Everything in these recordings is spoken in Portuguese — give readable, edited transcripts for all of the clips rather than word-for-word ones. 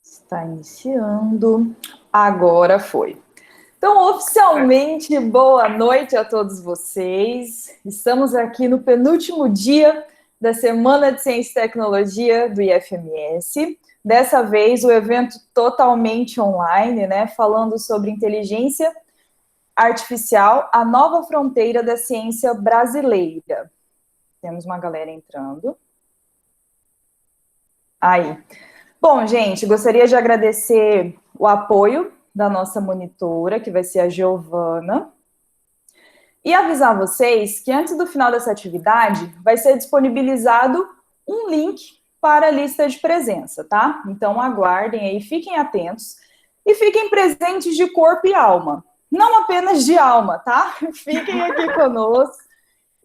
Está iniciando. Agora foi. Então, oficialmente, boa noite a todos vocês. Estamos aqui no penúltimo dia da Semana de Ciência e Tecnologia do IFMS. Dessa vez, o evento totalmente online, né? Falando sobre inteligência artificial, a nova fronteira da ciência brasileira. Temos uma galera entrando. Aí. Bom, gente, gostaria de agradecer o apoio da nossa monitora, que vai ser a Giovana, e avisar vocês que antes do final dessa atividade vai ser disponibilizado um link para a lista de presença, tá? Então aguardem aí, fiquem atentos e fiquem presentes de corpo e alma, não apenas de alma, tá? Fiquem aqui conosco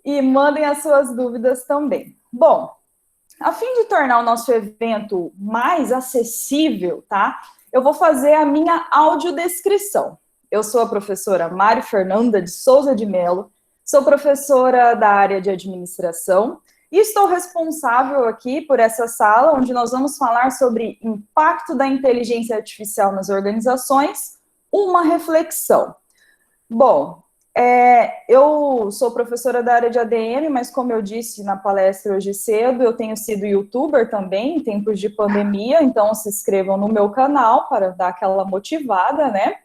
e mandem as suas dúvidas também. Bom, a fim de tornar o nosso evento mais acessível, tá? Eu vou fazer a minha audiodescrição. Eu sou a professora Mari Fernanda de Souza de Mello, sou professora da área de administração e estou responsável aqui por essa sala, onde nós vamos falar sobre impacto da inteligência artificial nas organizações, uma reflexão. Bom, eu sou professora da área de ADM, mas como eu disse na palestra hoje cedo, eu tenho sido youtuber também em tempos de pandemia, então se inscrevam no meu canal para dar aquela motivada, né?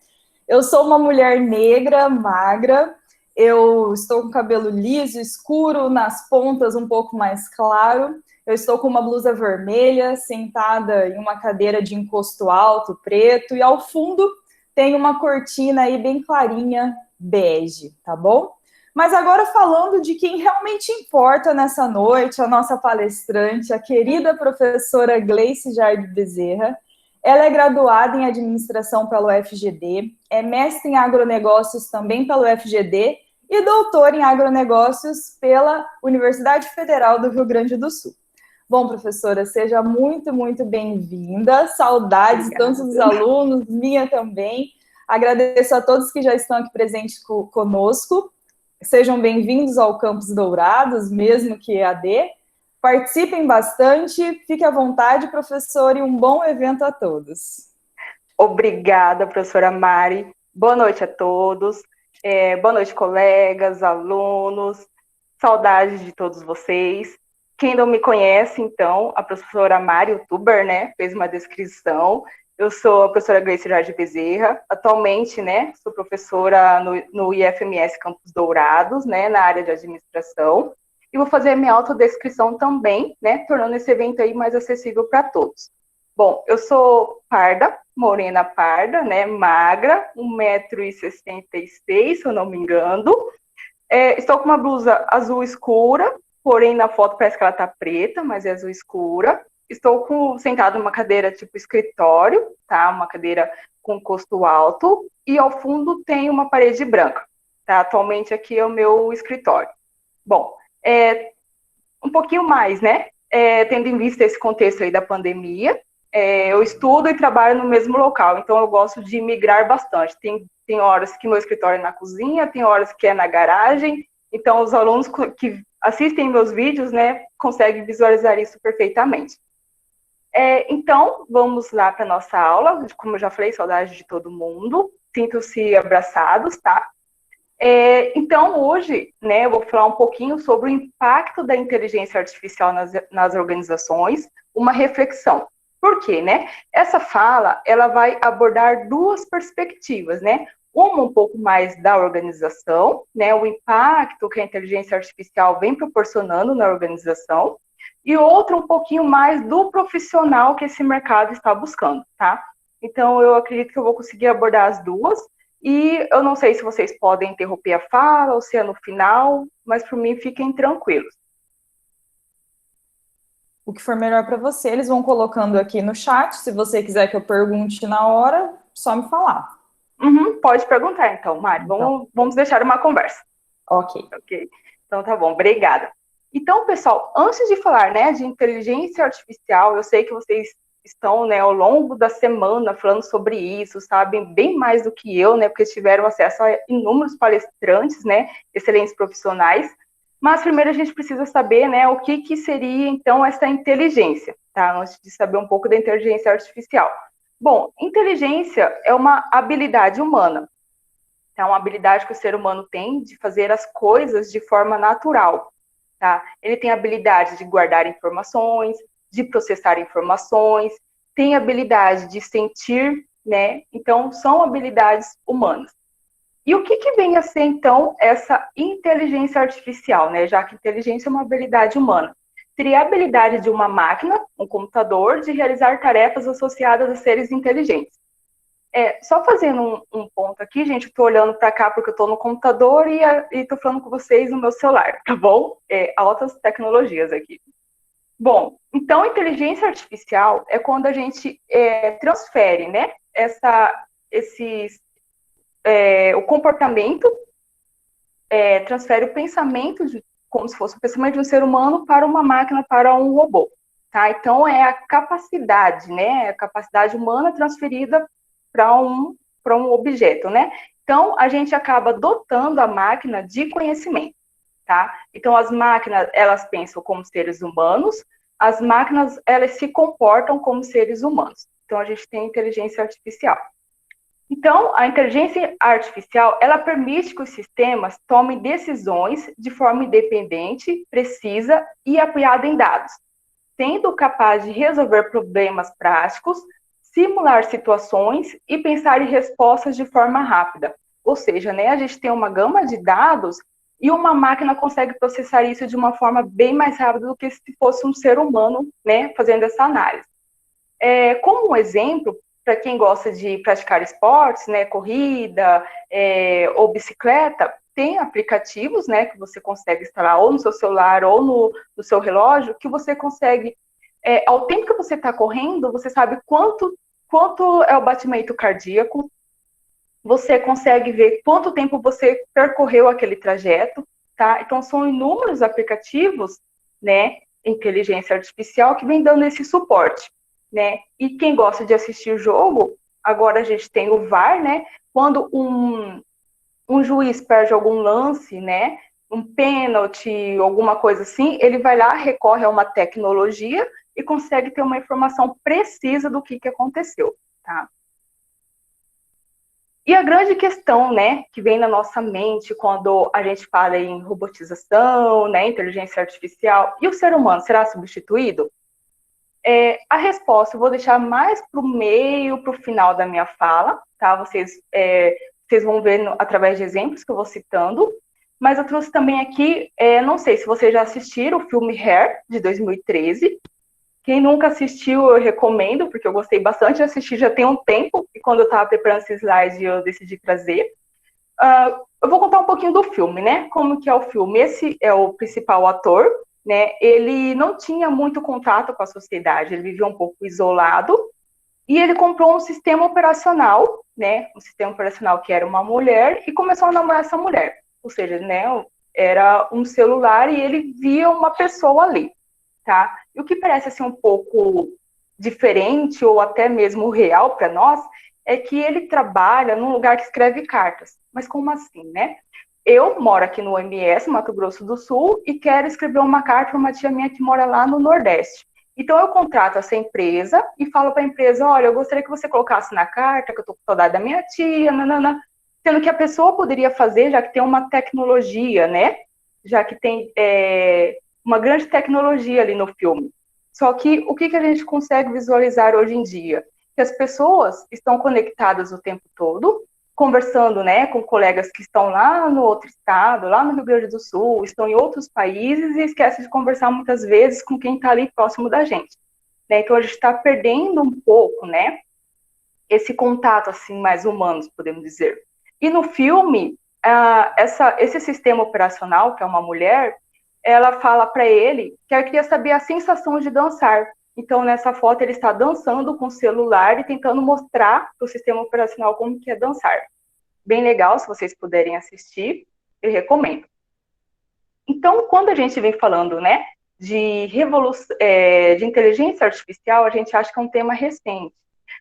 Eu sou uma mulher negra, magra, eu estou com cabelo liso, escuro, nas pontas um pouco mais claro, eu estou com uma blusa vermelha, sentada em uma cadeira de encosto alto, preto, e ao fundo tem uma cortina aí bem clarinha, bege, tá bom? Mas agora falando de quem realmente importa nessa noite, a nossa palestrante, a querida professora Gleice Jardim Bezerra. Ela é graduada em administração pelo UFGD, é mestre em agronegócios também pelo UFGD e doutora em agronegócios pela Universidade Federal do Rio Grande do Sul. Bom, professora, seja muito, muito bem-vinda. Saudades tanto dos alunos, minha também. Agradeço a todos que já estão aqui presentes conosco. Sejam bem-vindos ao Campus Dourados, mesmo que EAD. Participem bastante, fique à vontade, professor, e um bom evento a todos. Obrigada, professora Mari. Boa noite a todos. Boa noite, colegas, alunos. Saudades de todos vocês. Quem não me conhece, então, a professora Mari, youtuber, né, fez uma descrição. Eu sou a professora Gleice Jardim Bezerra. Atualmente, né, sou professora no IFMS Campus Dourados, né, na área de administração. E vou fazer a minha autodescrição também, né, tornando esse evento aí mais acessível para todos. Bom, eu sou parda, morena parda, né, magra, 1,66 m, se eu não me engano. Estou com uma blusa azul escura, porém na foto parece que ela tá preta, mas é azul escura. Estou sentada numa cadeira tipo escritório, tá? Uma cadeira com custo alto, e ao fundo tem uma parede branca, tá? Atualmente aqui é o meu escritório. Bom, um pouquinho mais, né? Tendo em vista esse contexto aí da pandemia, eu estudo e trabalho no mesmo local, então eu gosto de migrar bastante. Tem horas que meu escritório é na cozinha, tem horas que é na garagem, então os alunos que assistem meus vídeos, né, conseguem visualizar isso perfeitamente. Então, vamos lá para a nossa aula. Como eu já falei, saudade de todo mundo. Sintam-se abraçados, tá? Então, hoje, né, eu vou falar um pouquinho sobre o impacto da inteligência artificial nas organizações, uma reflexão. Por quê, né? Essa fala, ela vai abordar duas perspectivas, né? Uma um pouco mais da organização, né, o impacto que a inteligência artificial vem proporcionando na organização, e outra um pouquinho mais do profissional que esse mercado está buscando, tá? Então, eu acredito que eu vou conseguir abordar as duas, e eu não sei se vocês podem interromper a fala ou se é no final, mas por mim fiquem tranquilos. O que for melhor para você, eles vão colocando aqui no chat. Se você quiser que eu pergunte na hora, só me falar. Pode perguntar, então, Mari. Vamos deixar uma conversa. Ok. Então, tá bom. Obrigada. Então, pessoal, antes de falar, né, de inteligência artificial, eu sei que vocês estão, né, ao longo da semana falando sobre isso, sabem bem mais do que eu, né, porque tiveram acesso a inúmeros palestrantes, né, excelentes profissionais. Mas primeiro a gente precisa saber, né, o que seria, então, essa inteligência, tá? Antes de saber um pouco da inteligência artificial. Bom, inteligência é uma habilidade humana. É uma habilidade que o ser humano tem de fazer as coisas de forma natural, tá? Ele tem a habilidade de guardar informações, de processar informações, tem a habilidade de sentir, né? Então, são habilidades humanas. E o que vem a ser, então, essa inteligência artificial, né? Já que inteligência é uma habilidade humana. Seria a habilidade de uma máquina, um computador, de realizar tarefas associadas a seres inteligentes. Só fazendo um ponto aqui, gente, estou olhando para cá porque eu estou no computador e estou falando com vocês no meu celular, tá bom? Altas tecnologias aqui. Bom, então, inteligência artificial é quando a gente transfere, né, o comportamento, transfere o pensamento, como se fosse o pensamento de um ser humano para uma máquina, para um robô, tá? Então, é a capacidade, né, a capacidade humana transferida para um objeto, né? Então, a gente acaba dotando a máquina de conhecimento, tá? Então, as máquinas, elas pensam como seres humanos, as máquinas, elas se comportam como seres humanos. Então, a gente tem inteligência artificial. Então, a inteligência artificial, ela permite que os sistemas tomem decisões de forma independente, precisa e apoiada em dados, sendo capaz de resolver problemas práticos, simular situações e pensar em respostas de forma rápida. Ou seja, né, a gente tem uma gama de dados e uma máquina consegue processar isso de uma forma bem mais rápida do que se fosse um ser humano, né, fazendo essa análise. Como um exemplo, para quem gosta de praticar esportes, né, corrida ou bicicleta, tem aplicativos, né, que você consegue instalar ou no seu celular ou no seu relógio, que você consegue, ao tempo que você está correndo, você sabe quanto é o batimento cardíaco, você consegue ver quanto tempo você percorreu aquele trajeto, tá? Então, são inúmeros aplicativos, né, inteligência artificial, que vem dando esse suporte, né? E quem gosta de assistir jogo, agora a gente tem o VAR, né? Quando um juiz perde algum lance, né? Um pênalti, alguma coisa assim, ele vai lá, recorre a uma tecnologia e consegue ter uma informação precisa do que aconteceu, tá? E a grande questão, né, que vem na nossa mente quando a gente fala em robotização, né, inteligência artificial, e o ser humano será substituído? A resposta eu vou deixar mais para o meio, para o final da minha fala, tá? Vocês vão ver através de exemplos que eu vou citando, mas eu trouxe também aqui, não sei se vocês já assistiram o filme Hair, de 2013. Quem nunca assistiu, eu recomendo, porque eu gostei bastante de assistir, já tem um tempo, e quando eu estava preparando esse slide, eu decidi trazer. Eu vou contar um pouquinho do filme, né? Como que é o filme? Esse é o principal ator, né? Ele não tinha muito contato com a sociedade, ele vivia um pouco isolado, e ele comprou um sistema operacional, né? Um sistema operacional que era uma mulher, e começou a namorar essa mulher. Ou seja, né? Era um celular e ele via uma pessoa ali, tá? E o que parece assim um pouco diferente ou até mesmo real para nós é que ele trabalha num lugar que escreve cartas. Mas como assim, né? Eu moro aqui no MS, Mato Grosso do Sul, e quero escrever uma carta para uma tia minha que mora lá no Nordeste. Então eu contrato essa empresa e falo para a empresa, olha, eu gostaria que você colocasse na carta que eu estou com saudade da minha tia, nanana. Sendo que a pessoa poderia fazer, já que tem uma tecnologia, né? Já que tem uma grande tecnologia ali no filme. Só que o que a gente consegue visualizar hoje em dia? Que as pessoas estão conectadas o tempo todo, conversando, né, com colegas que estão lá no outro estado, lá no Rio Grande do Sul, estão em outros países e esquecem de conversar muitas vezes com quem está ali próximo da gente. Né? Então, a gente está perdendo um pouco, né, esse contato, assim, mais humano, podemos dizer. E no filme, esse sistema operacional, que é uma mulher, ela fala para ele que ela queria saber a sensação de dançar. Então, nessa foto, ele está dançando com o celular e tentando mostrar para o sistema operacional como que é dançar. Bem legal, se vocês puderem assistir, eu recomendo. Então, quando a gente vem falando, né, de inteligência artificial, a gente acha que é um tema recente,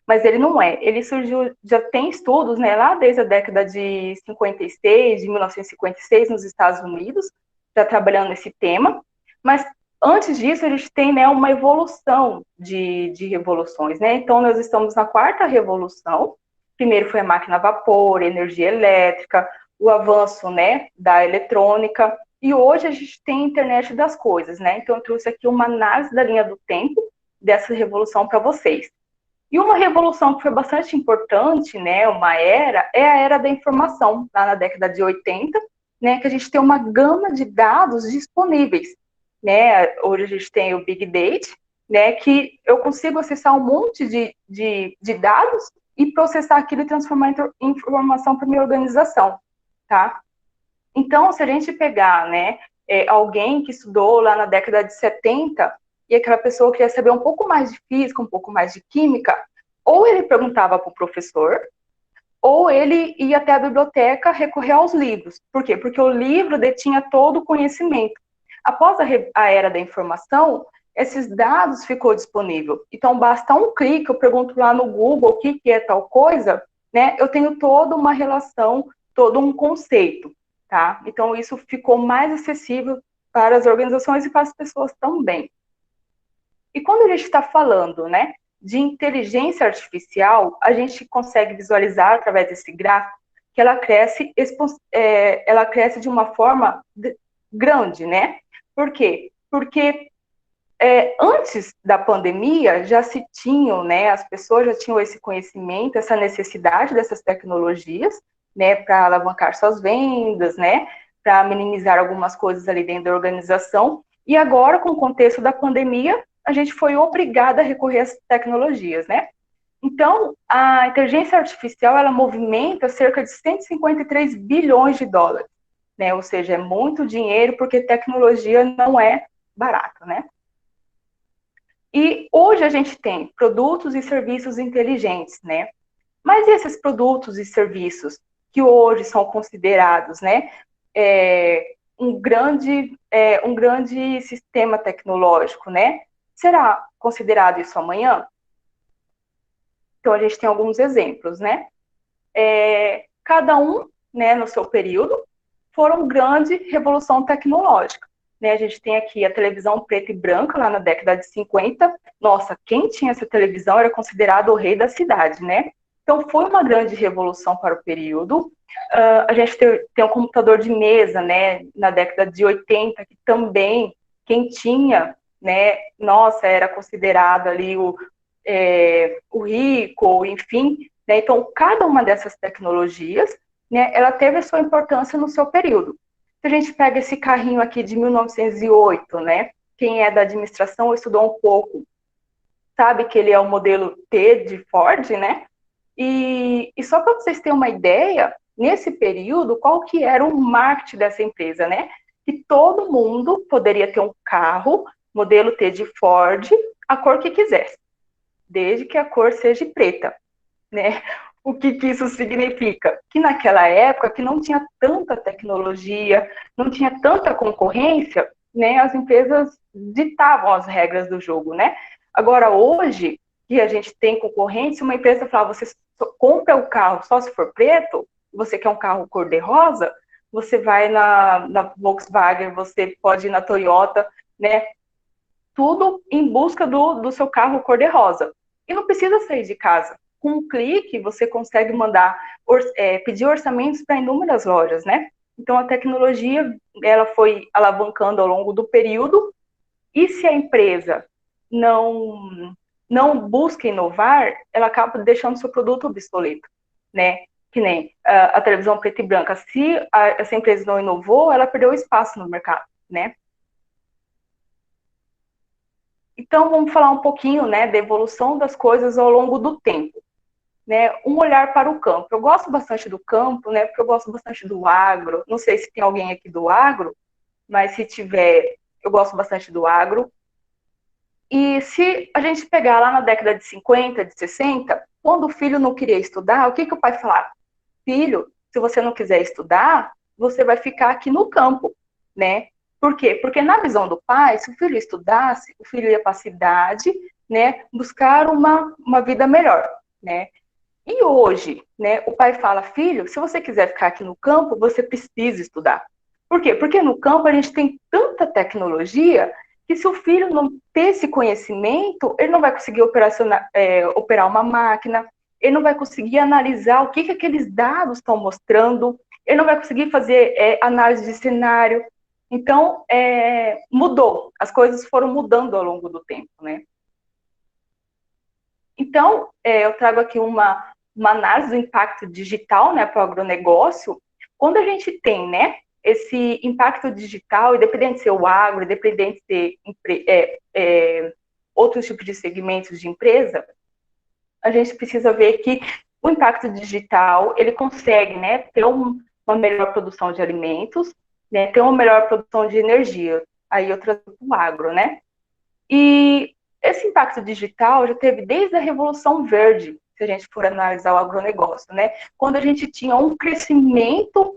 mas ele não é. Ele surgiu, já tem estudos, né, lá desde a década de 56, de 1956, nos Estados Unidos, já trabalhando nesse tema, mas antes disso, a gente tem, né, uma evolução de revoluções, né? Então, nós estamos na quarta revolução. Primeiro foi a máquina a vapor, energia elétrica, o avanço, né, da eletrônica, e hoje a gente tem a internet das coisas, né? Então, eu trouxe aqui uma análise da linha do tempo dessa revolução para vocês. E uma revolução que foi bastante importante, né, uma era, é a era da informação, lá na década de 80, né, que a gente tem uma gama de dados disponíveis, né? Hoje a gente tem o Big Data, né, que eu consigo acessar um monte de dados e processar aquilo e transformar em informação para minha organização, tá? Então, se a gente pegar, né, alguém que estudou lá na década de 70 e aquela pessoa queria saber um pouco mais de física, um pouco mais de química, ou ele perguntava para o professor, ou ele ia até a biblioteca recorrer aos livros. Por quê? Porque o livro detinha todo o conhecimento. Após a era da informação, esses dados ficou disponível. Então, basta um clique, eu pergunto lá no Google o que é tal coisa, né? Eu tenho toda uma relação, todo um conceito, tá? Então, isso ficou mais acessível para as organizações e para as pessoas também. E quando a gente está falando, né, de inteligência artificial, a gente consegue visualizar através desse gráfico que ela cresce de uma forma grande, né? Por quê? Porque antes da pandemia já se tinham, né, as pessoas já tinham esse conhecimento, essa necessidade dessas tecnologias, né, para alavancar suas vendas, né, para minimizar algumas coisas ali dentro da organização. E agora, com o contexto da pandemia, a gente foi obrigada a recorrer às tecnologias, né? Então, a inteligência artificial, ela movimenta cerca de 153 bilhões de dólares, né? Ou seja, é muito dinheiro, porque tecnologia não é barata, né? E hoje a gente tem produtos e serviços inteligentes, né? Mas esses produtos e serviços que hoje são considerados, né, um grande sistema tecnológico, né? Será considerado isso amanhã? Então, a gente tem alguns exemplos, né? Cada um, né, no seu período, foram uma grande revolução tecnológica. Né? A gente tem aqui a televisão preta e branca, lá na década de 50. Nossa, quem tinha essa televisão era considerado o rei da cidade, né? Então, foi uma grande revolução para o período. A gente tem um computador de mesa, né, na década de 80, que também, quem tinha, né, nossa, era considerado ali o rico, enfim. Né? Então, cada uma dessas tecnologias, né, ela teve a sua importância no seu período. Se a gente pega esse carrinho aqui de 1908, né, quem é da administração estudou um pouco, sabe que ele é o modelo T de Ford, né? E só para vocês terem uma ideia, nesse período, qual que era o marketing dessa empresa, né? Que todo mundo poderia ter um carro, modelo T de Ford, a cor que quisesse, desde que a cor seja preta, né? O que isso significa? Que naquela época, que não tinha tanta tecnologia, não tinha tanta concorrência, né? As empresas ditavam as regras do jogo, né? Agora, hoje, que a gente tem concorrência, uma empresa fala, você compra o carro só se for preto, você quer um carro cor-de-rosa, você vai na Volkswagen, você pode ir na Toyota, né? Tudo em busca do seu carro cor-de-rosa. E não precisa sair de casa. Com um clique, você consegue pedir orçamentos para inúmeras lojas, né? Então, a tecnologia, ela foi alavancando ao longo do período, e se a empresa não busca inovar, ela acaba deixando seu produto obsoleto, né? Que nem a televisão preta e branca. Se essa empresa não inovou, ela perdeu espaço no mercado, né? Então, vamos falar um pouquinho, né, da evolução das coisas ao longo do tempo. Né, um olhar para o campo. Eu gosto bastante do campo, né, porque eu gosto bastante do agro. Não sei se tem alguém aqui do agro, mas se tiver, eu gosto bastante do agro. E se a gente pegar lá na década de 50, de 60, quando o filho não queria estudar, o que o pai falava? Filho, se você não quiser estudar, você vai ficar aqui no campo, né? Por quê? Porque na visão do pai, se o filho estudasse, o filho ia para a cidade, né, buscar uma vida melhor, né? E hoje, né, o pai fala, filho, se você quiser ficar aqui no campo, você precisa estudar. Por quê? Porque no campo a gente tem tanta tecnologia que se o filho não ter esse conhecimento, ele não vai conseguir operar uma máquina, ele não vai conseguir analisar o que aqueles dados estão mostrando, ele não vai conseguir fazer análise de cenário. Então, mudou, as coisas foram mudando ao longo do tempo, né? Então, eu trago aqui uma análise do impacto digital, né, para o agronegócio. Quando a gente tem, né, esse impacto digital, independente de ser o agro, independente de ser outros tipos de segmentos de empresa, a gente precisa ver que o impacto digital, ele consegue, né, ter uma melhor produção de alimentos, né, ter uma melhor produção de energia. Aí eu trago o agro, né? E esse impacto digital já teve desde a Revolução Verde, se a gente for analisar o agronegócio, né? Quando a gente tinha um crescimento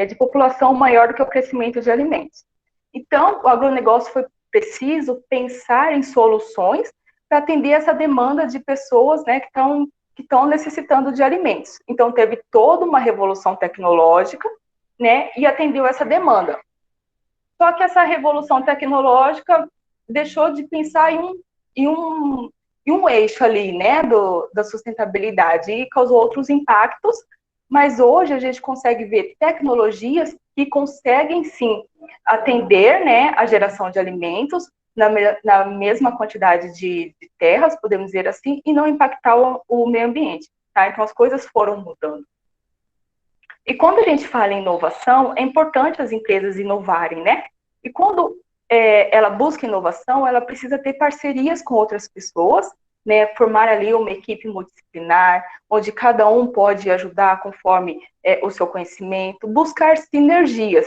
de população maior do que o crescimento de alimentos. Então, o agronegócio foi preciso pensar em soluções para atender essa demanda de pessoas, né, que estão necessitando de alimentos. Então, teve toda uma revolução tecnológica, né, e atendeu essa demanda. Só que essa revolução tecnológica deixou de pensar em um eixo ali, né, da sustentabilidade, e causou outros impactos, mas hoje a gente consegue ver tecnologias que conseguem, sim, atender, né, a geração de alimentos na mesma quantidade de terras, podemos dizer assim, e não impactar o meio ambiente, tá? Então, as coisas foram mudando. E quando a gente fala em inovação, é importante as empresas inovarem, né? E quando ela busca inovação, ela precisa ter parcerias com outras pessoas, né? Formar ali uma equipe multidisciplinar, onde cada um pode ajudar conforme o seu conhecimento, buscar sinergias,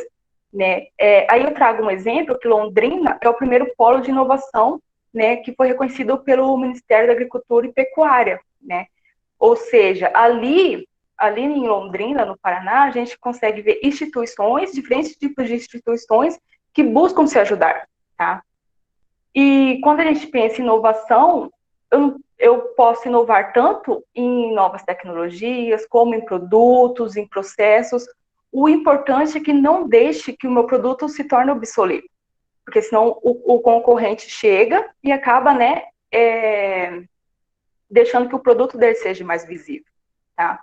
né? Aí eu trago um exemplo que Londrina é o primeiro polo de inovação, né? Que foi reconhecido pelo Ministério da Agricultura e Pecuária, né? Ou seja, ali em Londrina, no Paraná, a gente consegue ver instituições, diferentes tipos de instituições que buscam se ajudar, tá? E quando a gente pensa em inovação, eu posso inovar tanto em novas tecnologias, como em produtos, em processos. O importante é que não deixe que o meu produto se torne obsoleto, porque senão o concorrente chega e acaba, né, deixando que o produto dele seja mais visível, tá?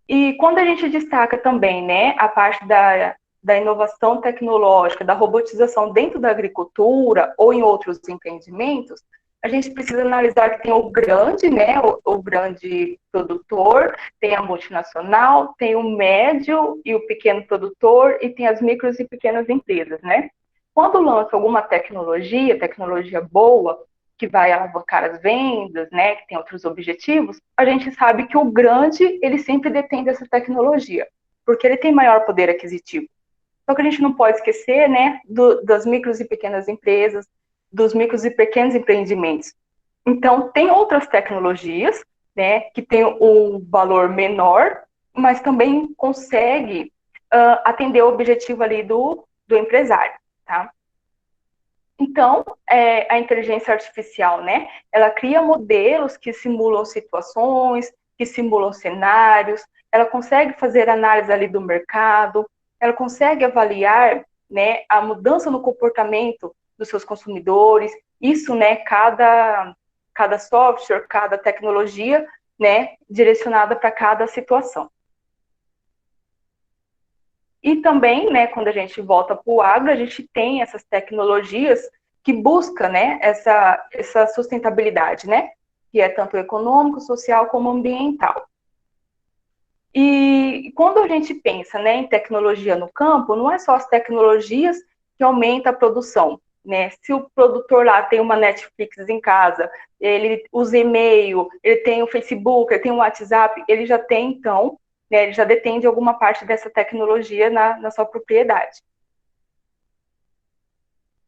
E quando a gente destaca também, né, a parte da inovação tecnológica, da robotização dentro da agricultura ou em outros empreendimentos, a gente precisa analisar que tem o grande, né, o grande produtor, tem a multinacional, tem o médio e o pequeno produtor e tem as micros e pequenas empresas, né? Quando lança alguma tecnologia boa, que vai alavancar as vendas, né, que tem outros objetivos, a gente sabe que o grande, ele sempre detém dessa tecnologia, porque ele tem maior poder aquisitivo. Só que a gente não pode esquecer, né, das micros e pequenas empresas, dos micros e pequenos empreendimentos. Então, tem outras tecnologias, né, que tem um valor menor, mas também consegue atender o objetivo ali do empresário, tá? Então, a inteligência artificial, né, ela cria modelos que simulam situações, que simulam cenários, ela consegue fazer análise ali do mercado, ela consegue avaliar, né, a mudança no comportamento dos seus consumidores, isso, né, cada software, cada tecnologia, né, direcionada para cada situação. E também, né, quando a gente volta para o agro, a gente tem essas tecnologias que buscam, né, essa sustentabilidade, né, que é tanto econômico, social como ambiental. E quando a gente pensa, né, em tecnologia no campo, não é só as tecnologias que aumentam a produção, né? Se o produtor lá tem uma Netflix em casa, ele usa e-mail, ele tem o Facebook, ele tem o WhatsApp, ele já tem, então, né, ele já detém de alguma parte dessa tecnologia na sua propriedade.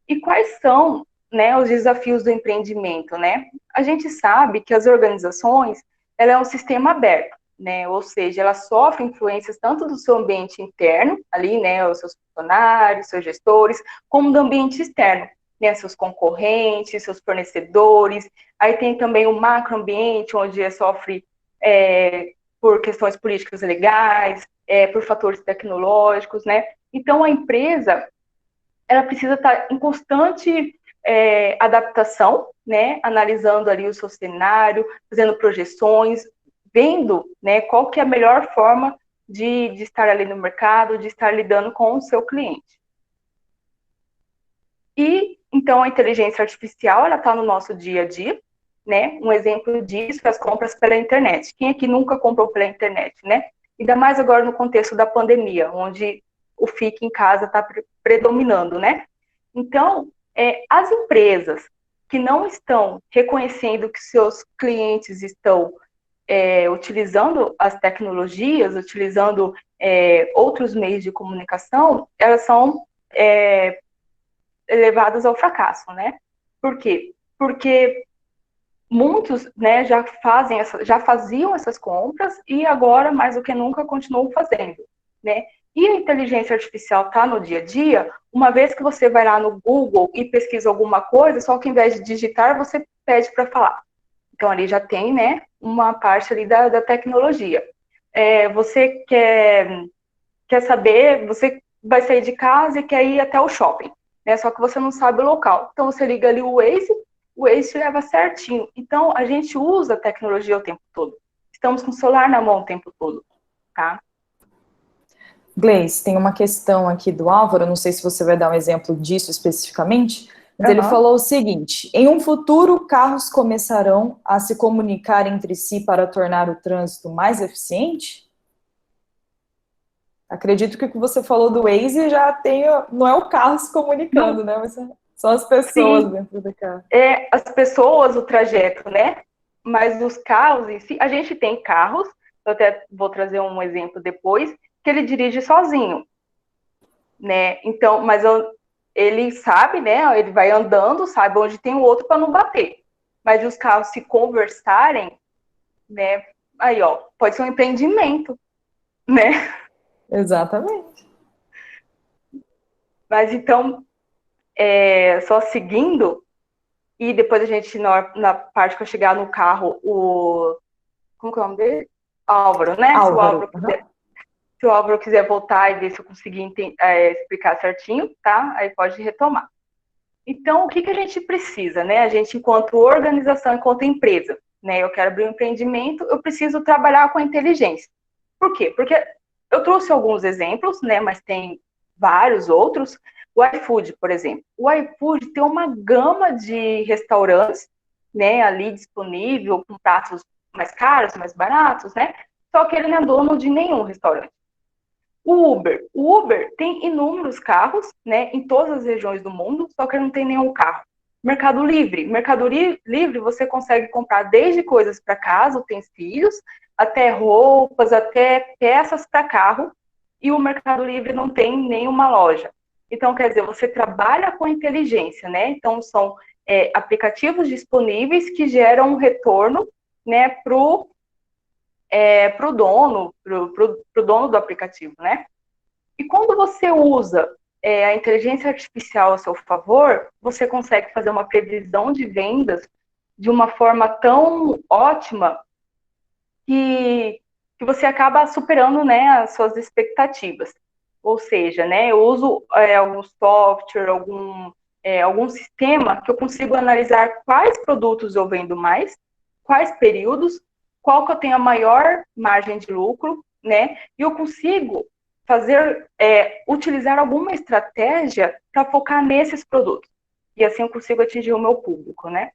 E quais são, né, os desafios do empreendimento, né? A gente sabe que as organizações, ela é um sistema aberto, né? Ou seja, ela sofre influências tanto do seu ambiente interno, ali, né, os seus funcionários, seus gestores, como do ambiente externo, né, seus concorrentes, seus fornecedores. Aí tem também o macroambiente, onde sofre por questões políticas e legais, por fatores tecnológicos, né? Então, a empresa, ela precisa estar em constante adaptação, né, analisando ali o seu cenário, fazendo projeções, vendo, né, qual que é a melhor forma de estar ali no mercado, de estar lidando com o seu cliente. E, então, a inteligência artificial, ela está no nosso dia a dia, né? Um exemplo disso é as compras pela internet. Quem aqui nunca comprou pela internet, né? Ainda mais agora no contexto da pandemia, onde o fique em casa está predominando, né? Então, as empresas que não estão reconhecendo que seus clientes estão utilizando as tecnologias, utilizando outros meios de comunicação, elas são levadas ao fracasso, né? Por quê? Porque muitos, né, já faziam essas compras e agora, mais do que nunca, continuam fazendo, né? E a inteligência artificial está no dia a dia, uma vez que você vai lá no Google e pesquisa alguma coisa, só que ao invés de digitar, você pede para falar. Então, ali já tem, né, uma parte ali da tecnologia. Você quer saber, você vai sair de casa e quer ir até o shopping, né? Só que você não sabe o local. Então, você liga ali o Waze te leva certinho. Então, a gente usa a tecnologia o tempo todo. Estamos com o celular na mão o tempo todo, tá? Gleice, tem uma questão aqui do Álvaro, não sei se você vai dar um exemplo disso especificamente, mas ele falou o seguinte: em um futuro, carros começarão a se comunicar entre si para tornar o trânsito mais eficiente? Acredito que o que você falou do Waze já tem, não é o carro se comunicando, né? Mas são as pessoas dentro do carro. As pessoas, o trajeto, né? Mas os carros em si, a gente tem carros, eu até vou trazer um exemplo depois, que ele dirige sozinho, né? Então, mas ele sabe, né? Ele vai andando, sabe onde tem o outro para não bater. Mas os carros se conversarem, né? Aí, ó, pode ser um empreendimento, né? Exatamente. Mas então, só seguindo, e depois a gente, na parte que eu chegar no carro, como que é o nome dele? Álvaro, né? Álvaro. Se o Álvaro quiser voltar e ver se eu conseguir explicar certinho, tá? Aí pode retomar. Então, o que a gente precisa, né? A gente, enquanto organização, enquanto empresa, né? Eu quero abrir um empreendimento, eu preciso trabalhar com a inteligência. Por quê? Porque eu trouxe alguns exemplos, né? Mas tem vários outros. O iFood, por exemplo. O iFood tem uma gama de restaurantes, né? Ali disponível, com pratos mais caros, mais baratos, né? Só que ele não é dono de nenhum restaurante. O Uber tem inúmeros carros, né, em todas as regiões do mundo, só que ele não tem nenhum carro. Mercado Livre você consegue comprar desde coisas para casa, utensílios, até roupas, até peças para carro, e o Mercado Livre não tem nenhuma loja. Então, quer dizer, você trabalha com inteligência, né? Então, são aplicativos disponíveis que geram um retorno, né, pro dono, pro dono do aplicativo, né? E quando você usa a inteligência artificial a seu favor, você consegue fazer uma previsão de vendas de uma forma tão ótima que você acaba superando, né, as suas expectativas. Ou seja, né, eu uso algum software, algum sistema que eu consigo analisar quais produtos eu vendo mais, quais períodos, qual que eu tenho a maior margem de lucro, né? E eu consigo utilizar alguma estratégia para focar nesses produtos. E assim eu consigo atingir o meu público, né?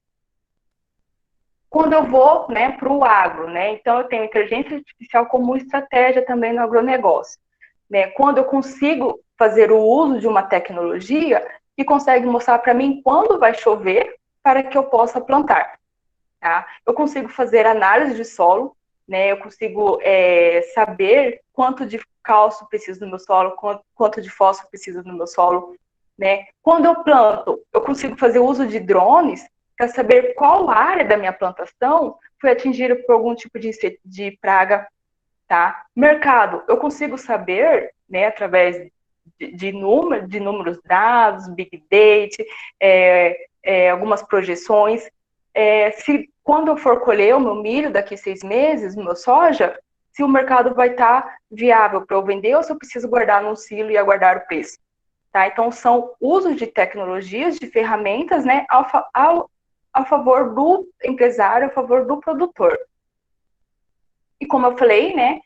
Quando eu vou, né, para o agro, né? Então eu tenho inteligência artificial como estratégia também no agronegócio, né? Quando eu consigo fazer o uso de uma tecnologia que consegue mostrar para mim quando vai chover para que eu possa plantar. Tá? Eu consigo fazer análise de solo, né? Eu consigo saber quanto de cálcio preciso no meu solo, quanto de fósforo preciso no meu solo, né? Quando eu planto, eu consigo fazer uso de drones para saber qual área da minha plantação foi atingida por algum tipo de praga, tá? Mercado, eu consigo saber, né, através de números dados, Big Data, algumas projeções, se quando eu for colher o meu milho daqui 6 meses, o meu soja, se o mercado vai estar viável para eu vender ou se eu preciso guardar num silo e aguardar o preço, tá? Então, são usos de tecnologias, de ferramentas, né, a favor do empresário, a favor do produtor. E como eu falei, né,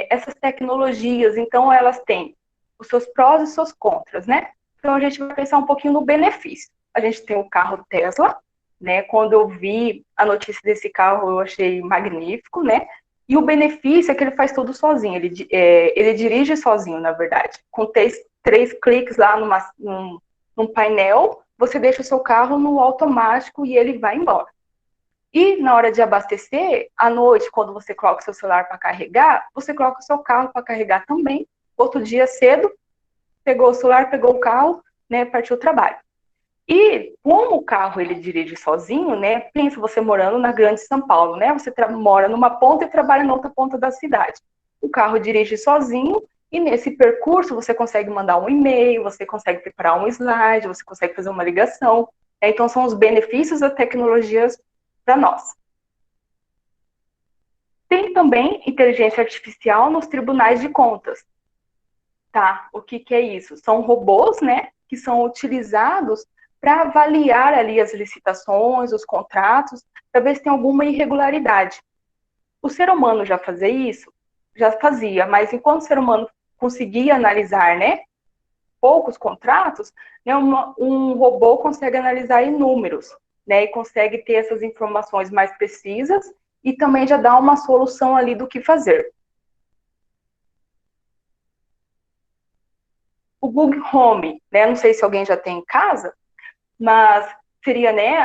essas tecnologias, então, elas têm os seus prós e seus contras, né? Então, a gente vai pensar um pouquinho no benefício. A gente tem o carro Tesla, né? Quando eu vi a notícia desse carro, eu achei magnífico, né? E o benefício é que ele faz tudo sozinho. Ele dirige sozinho, na verdade. Com três cliques lá num painel, você deixa o seu carro no automático e ele vai embora. E na hora de abastecer, à noite, quando você coloca o seu celular para carregar, você coloca o seu carro para carregar também. Outro dia cedo, pegou o celular, pegou o carro, né, partiu o trabalho. E como o carro ele dirige sozinho, né? Pensa você morando na Grande São Paulo, né? Você mora numa ponta e trabalha na outra ponta da cidade. O carro dirige sozinho e nesse percurso você consegue mandar um e-mail, você consegue preparar um slide, você consegue fazer uma ligação. Então são os benefícios das tecnologias para nós. Tem também inteligência artificial nos tribunais de contas. Tá? O que é isso? São robôs, né, que são utilizados para avaliar ali as licitações, os contratos, para ver se tem alguma irregularidade. O ser humano já fazia isso? Já fazia, mas enquanto o ser humano conseguia analisar, né, poucos contratos, né, um robô consegue analisar inúmeros, né, e consegue ter essas informações mais precisas e também já dá uma solução ali do que fazer. O Google Home, né, não sei se alguém já tem em casa, mas seria, né,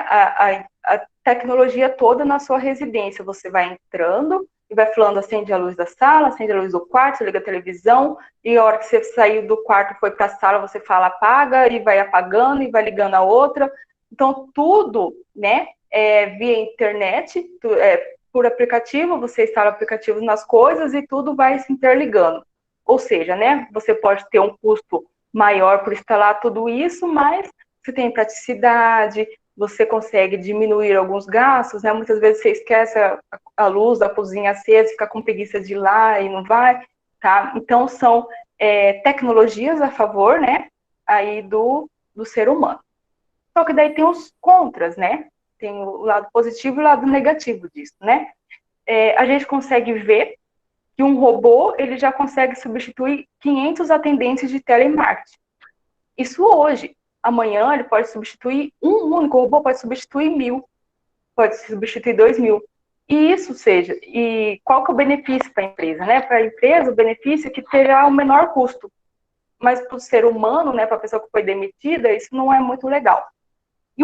a tecnologia toda na sua residência. Você vai entrando e vai falando, acende a luz da sala, acende a luz do quarto, você liga a televisão, e a hora que você saiu do quarto foi para a sala, você fala apaga, e vai apagando, e vai ligando a outra. Então, tudo, né, via internet, por aplicativo, você instala aplicativos nas coisas e tudo vai se interligando. Ou seja, né, você pode ter um custo maior por instalar tudo isso, mas você tem praticidade, você consegue diminuir alguns gastos, né? Muitas vezes você esquece a luz da cozinha acesa, fica com preguiça de ir lá e não vai, tá? Então, são tecnologias a favor, né, aí do ser humano. Só que daí tem os contras, né? Tem o lado positivo e o lado negativo disso, né? A gente consegue ver que um robô, ele já consegue substituir 500 atendentes de telemarketing. Isso hoje. Amanhã ele pode substituir, um único robô pode substituir 1.000, pode substituir 2.000. E qual que é o benefício para a empresa, né? Para a empresa, o benefício é que terá o menor custo. Mas para o ser humano, né, para a pessoa que foi demitida, isso não é muito legal. E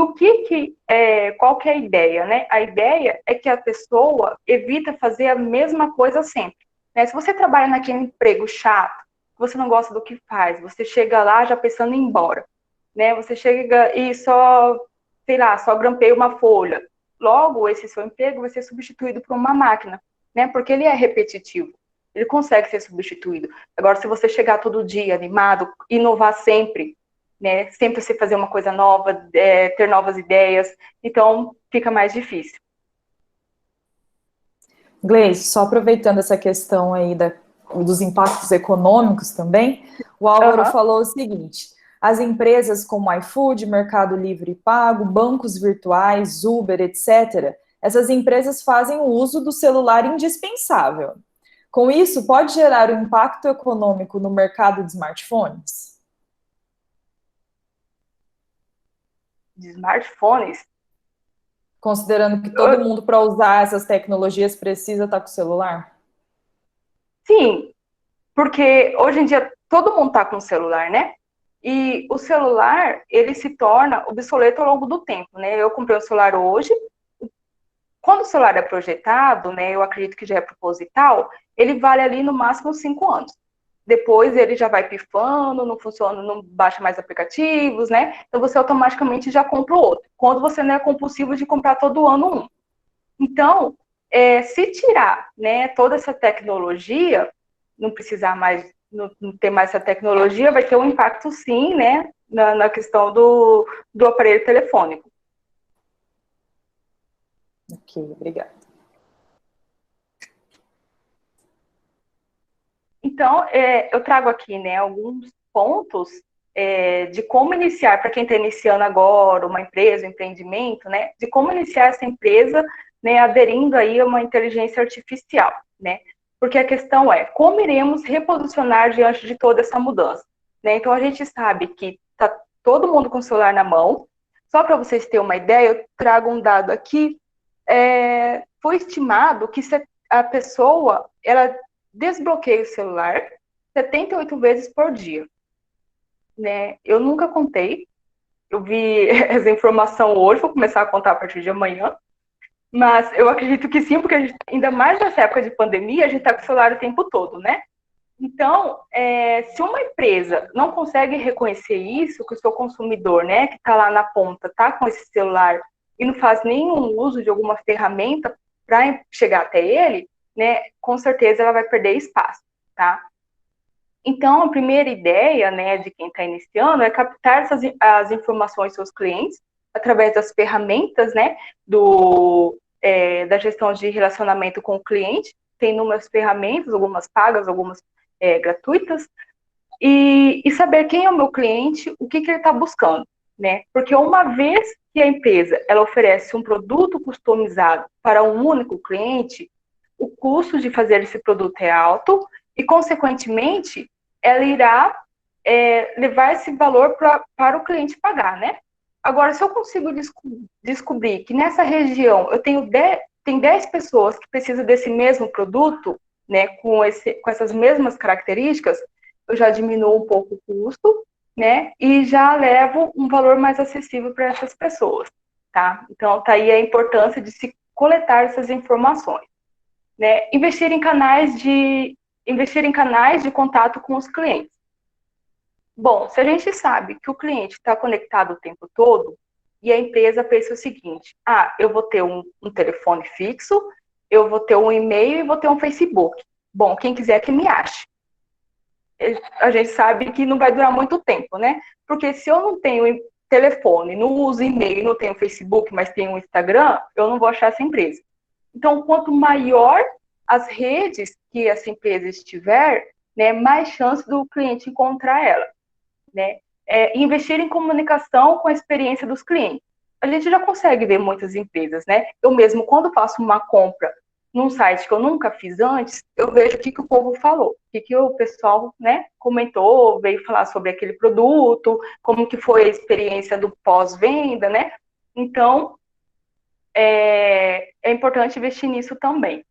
qual que é a ideia, né? A ideia é que a pessoa evita fazer a mesma coisa sempre. Né? Se você trabalha naquele emprego chato, você não gosta do que faz, você chega lá já pensando em ir embora, né? Você chega e só, sei lá, só grampeia uma folha. Logo, esse seu emprego vai ser substituído por uma máquina, né? Porque ele é repetitivo. Ele consegue ser substituído. Agora, se você chegar todo dia animado, inovar sempre, né? Sempre você fazer uma coisa nova, ter novas ideias, então fica mais difícil. Gleice, só aproveitando essa questão aí dos impactos econômicos também, o Álvaro falou o seguinte: as empresas como iFood, Mercado Livre e Pago, bancos virtuais, Uber, etc., essas empresas fazem o uso do celular indispensável. Com isso, pode gerar um impacto econômico no mercado de smartphones? De smartphones? Considerando que todo mundo, para usar essas tecnologias, precisa estar com o celular? Sim, porque hoje em dia todo mundo está com o celular, né? E o celular, ele se torna obsoleto ao longo do tempo, né? Eu comprei um celular hoje. Quando o celular é projetado, né, eu acredito que já é proposital, ele vale ali no máximo 5 anos. Depois ele já vai pifando, não funciona, não baixa mais aplicativos, né? Então você automaticamente já compra o outro. Quando você não é compulsivo de comprar todo ano um. Então, se tirar, né, toda essa tecnologia, não precisar mais, não ter mais essa tecnologia, vai ter um impacto sim, né, na questão do aparelho telefônico. Ok, obrigada. Então, eu trago aqui, né, alguns pontos de como iniciar, para quem está iniciando agora, uma empresa, um empreendimento, né, de como iniciar essa empresa, né, aderindo aí a uma inteligência artificial, né, porque a questão é, como iremos reposicionar diante de toda essa mudança, né, então a gente sabe que está todo mundo com o celular na mão, só para vocês terem uma ideia, eu trago um dado aqui, foi estimado que a pessoa, ela desbloqueia o celular 78 vezes por dia, né? Eu nunca contei, eu vi essa informação hoje, vou começar a contar a partir de amanhã, mas eu acredito que sim, porque ainda mais nessa época de pandemia, a gente está com o celular o tempo todo, né? Então, se uma empresa não consegue reconhecer isso, que o seu consumidor, né, que está lá na ponta, está com esse celular e não faz nenhum uso de alguma ferramenta para chegar até ele, né, com certeza ela vai perder espaço, tá? Então, a primeira ideia, né, de quem está iniciando é captar as informações dos seus clientes através das ferramentas, né, da gestão de relacionamento com o cliente. Tem inúmeras ferramentas, algumas pagas, algumas gratuitas, e saber quem é o meu cliente, o que ele está buscando, né? Porque uma vez que a empresa ela oferece um produto customizado para um único cliente, o custo de fazer esse produto é alto e, consequentemente, ela irá levar esse valor para o cliente pagar, né? Agora, se eu consigo descobrir que nessa região eu tenho 10 pessoas que precisam desse mesmo produto, né, com essas mesmas características, eu já diminuo um pouco o custo, né, e já levo um valor mais acessível para essas pessoas, tá? Então, tá aí a importância de se coletar essas informações, né? Investir em canais de contato com os clientes. Bom, se a gente sabe que o cliente está conectado o tempo todo, e a empresa pensa o seguinte, eu vou ter um telefone fixo, eu vou ter um e-mail e vou ter um Facebook. Bom, quem quiser que me ache. A gente sabe que não vai durar muito tempo, né? Porque se eu não tenho telefone, não uso e-mail, não tenho Facebook, mas tenho um Instagram, eu não vou achar essa empresa. Então, quanto maior as redes que essa empresa estiver, né, mais chance do cliente encontrar ela, né? Investir em comunicação com a experiência dos clientes. A gente já consegue ver muitas empresas, né? Eu mesmo, quando faço uma compra num site que eu nunca fiz antes, eu vejo o que o povo falou, o que o pessoal, né, comentou, veio falar sobre aquele produto, como que foi a experiência do pós-venda, né? Então, é importante investir nisso também.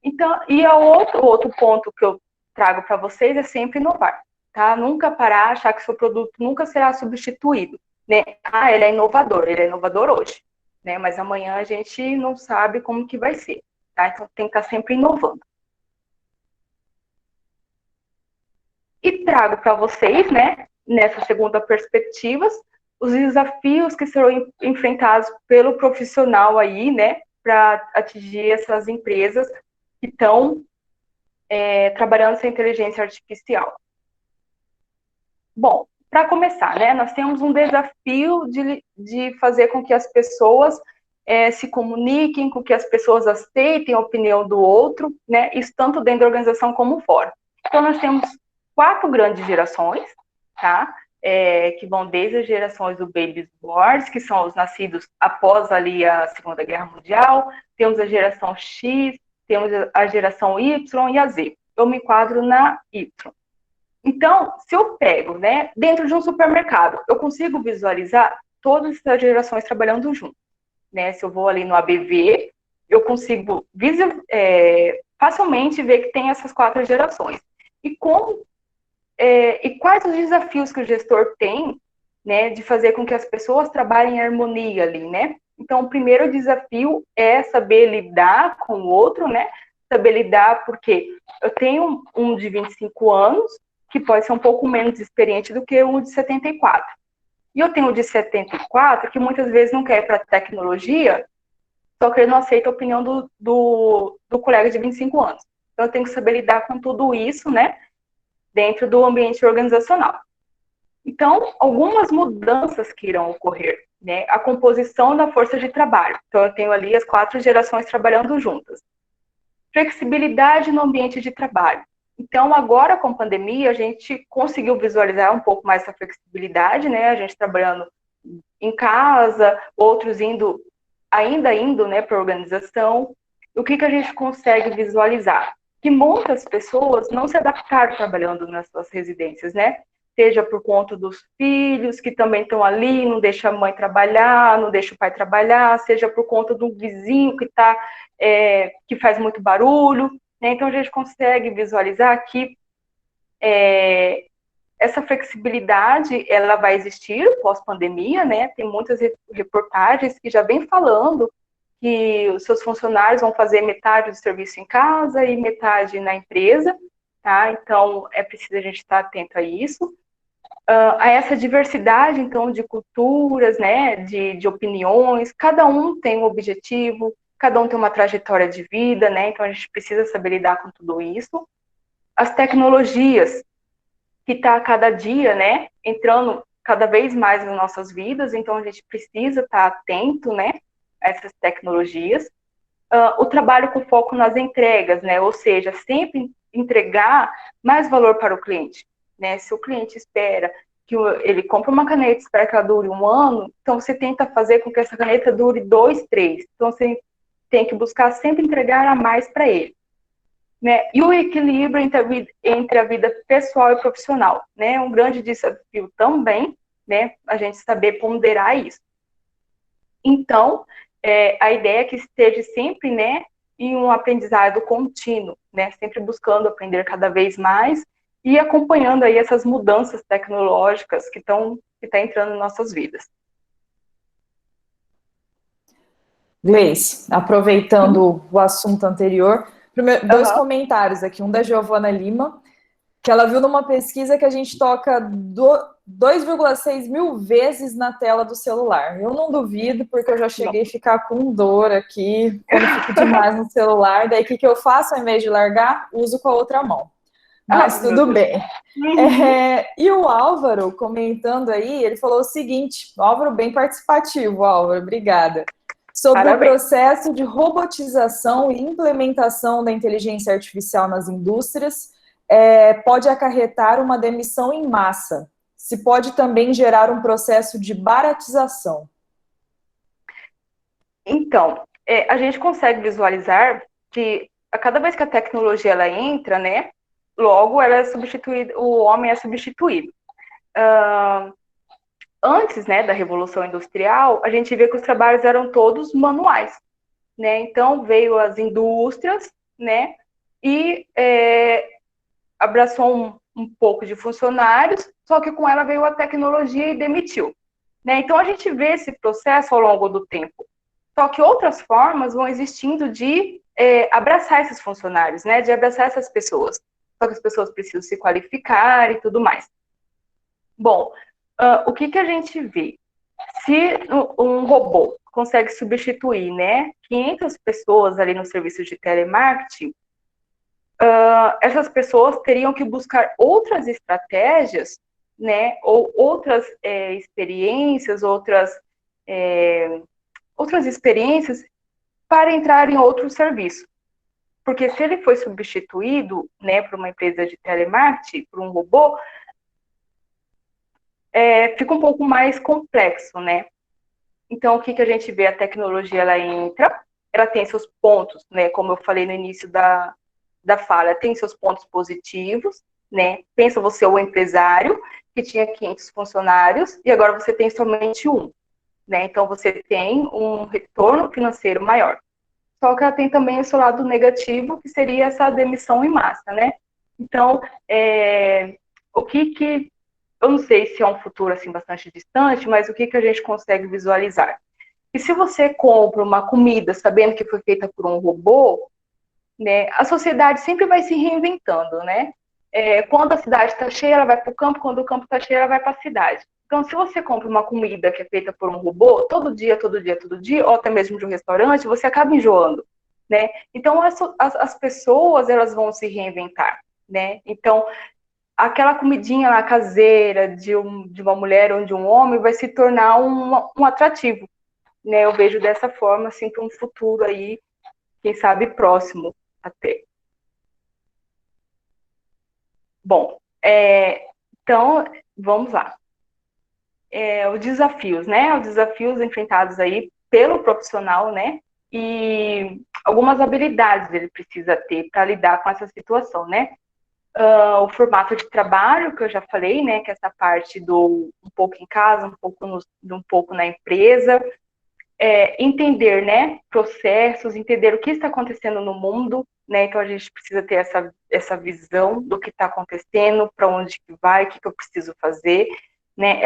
Então, e o outro ponto que eu trago para vocês é sempre inovar, tá? Nunca parar, achar que seu produto nunca será substituído, né? Ele é inovador hoje, né? Mas amanhã a gente não sabe como que vai ser, tá? Então tem que estar sempre inovando. E trago para vocês, né, nessa segunda perspectiva, os desafios que serão enfrentados pelo profissional aí, né, para atingir essas empresas que estão trabalhando essa inteligência artificial. Bom, para começar, né, nós temos um desafio de fazer com que as pessoas se comuniquem, com que as pessoas aceitem a opinião do outro, né, isso tanto dentro da organização como fora. Então, nós temos 4 grandes gerações, tá? Que vão desde as gerações do Baby Boomers, que são os nascidos após ali a Segunda Guerra Mundial, temos a geração X, temos a geração Y e a Z. Eu me enquadro na Y. Então, se eu pego, né, dentro de um supermercado, eu consigo visualizar todas essas gerações trabalhando junto, né? Se eu vou ali no ABV, eu consigo facilmente ver que tem essas 4 gerações. E quais os desafios que o gestor tem, né, de fazer com que as pessoas trabalhem em harmonia ali, né? Então, o primeiro desafio é saber lidar com o outro, né? Saber lidar porque eu tenho um de 25 anos, que pode ser um pouco menos experiente do que um de 74. E eu tenho um de 74 que muitas vezes não quer ir para tecnologia, só que ele não aceita a opinião do colega de 25 anos. Então, eu tenho que saber lidar com tudo isso, né? Dentro do ambiente organizacional. Então, algumas mudanças que irão ocorrer, né? A composição da força de trabalho. Então, eu tenho ali as 4 gerações trabalhando juntas. Flexibilidade no ambiente de trabalho. Então, agora com a pandemia, a gente conseguiu visualizar um pouco mais essa flexibilidade, né? A gente trabalhando em casa, outros ainda indo, né, para a organização. O que a gente consegue visualizar? Que muitas pessoas não se adaptaram trabalhando nas suas residências, né? Seja por conta dos filhos, que também estão ali, não deixa a mãe trabalhar, não deixa o pai trabalhar, seja por conta do vizinho que faz muito barulho, né? Então, a gente consegue visualizar que essa flexibilidade, ela vai existir pós-pandemia, né? Tem muitas reportagens que já vem falando que os seus funcionários vão fazer metade do serviço em casa e metade na empresa, tá? Então, é preciso a gente estar atento a isso. A essa diversidade, então, de culturas, né, de opiniões, cada um tem um objetivo, cada um tem uma trajetória de vida, né? Então, a gente precisa saber lidar com tudo isso. As tecnologias, que está a cada dia, né, entrando cada vez mais nas nossas vidas, então a gente precisa estar atento, né, a essas tecnologias. O trabalho com foco nas entregas, né, ou seja, sempre entregar mais valor para o cliente, né, se o cliente espera que ele compre uma caneta e espera que ela dure 1 ano, então você tenta fazer com que essa caneta dure 2, 3, então você tem que buscar sempre entregar a mais para ele. Né? E o equilíbrio entre a vida pessoal e profissional, né? Um grande desafio também, né? A gente saber ponderar isso. Então, a ideia é que esteja sempre, né, em um aprendizado contínuo, né? Sempre buscando aprender cada vez mais e acompanhando aí essas mudanças tecnológicas que tá entrando em nossas vidas. Gleice, aproveitando o assunto anterior, dois comentários aqui, um da Giovana Lima, que ela viu numa pesquisa que a gente toca 2,6 mil vezes na tela do celular. Eu não duvido, porque eu já cheguei a ficar com dor aqui, quando fico demais no celular, daí o que eu faço? Ao invés de largar, uso com a outra mão. Mas tudo bem. E o Álvaro, comentando aí, ele falou o seguinte, Álvaro bem participativo, Álvaro, obrigada. Sobre Parabéns. O processo de robotização e implementação da inteligência artificial nas indústrias, pode acarretar uma demissão em massa. Se pode também gerar um processo de baratização. Então, a gente consegue visualizar que a cada vez que a tecnologia ela entra, né, logo ela é substituída, o homem é substituído. Antes, né, da Revolução Industrial, a gente vê que os trabalhos eram todos manuais, né? Então veio as indústrias, né, e abraçou um pouco de funcionários, só que com ela veio a tecnologia e demitiu, né? Então a gente vê esse processo ao longo do tempo. Só que outras formas vão existindo de abraçar esses funcionários, né? De abraçar essas pessoas. Só que as pessoas precisam se qualificar e tudo mais. Bom, o que a gente vê? Se um robô consegue substituir, né, 500 pessoas ali no serviço de telemarketing, essas pessoas teriam que buscar outras estratégias, né, ou outras experiências, outras experiências para entrar em outro serviço. Porque se ele foi substituído, né, por uma empresa de telemarketing, por um robô, fica um pouco mais complexo, né? Então, o que a gente vê? A tecnologia, ela entra, ela tem seus pontos, né? Como eu falei no início da fala, tem seus pontos positivos, né? Pensa você, o empresário, que tinha 500 funcionários, e agora você tem somente um, né? Então, você tem um retorno financeiro maior. Só que ela tem também o seu lado negativo, que seria essa demissão em massa, né? Então, o que eu não sei se é um futuro assim bastante distante, mas o que a gente consegue visualizar? E se você compra uma comida sabendo que foi feita por um robô, né, a sociedade sempre vai se reinventando, né? Quando a cidade está cheia, ela vai para o campo, quando o campo está cheio, ela vai para a cidade. Então, se você compra uma comida que é feita por um robô, todo dia, todo dia, todo dia, ou até mesmo de um restaurante, você acaba enjoando, né? Então, as pessoas, elas vão se reinventar, né? Então, aquela comidinha lá caseira de uma mulher ou de um homem vai se tornar um atrativo, né? Eu vejo dessa forma, assim, para um futuro aí, quem sabe próximo até. Bom, então, vamos lá. Os desafios, né? Os desafios enfrentados aí pelo profissional, né? E algumas habilidades ele precisa ter para lidar com essa situação, né? O formato de trabalho, que eu já falei, né? Que é essa parte do um pouco em casa, um pouco na empresa. Entender, né? Processos, entender o que está acontecendo no mundo, né? Então a gente precisa ter essa visão do que está acontecendo, para onde que vai, o que eu preciso fazer, né?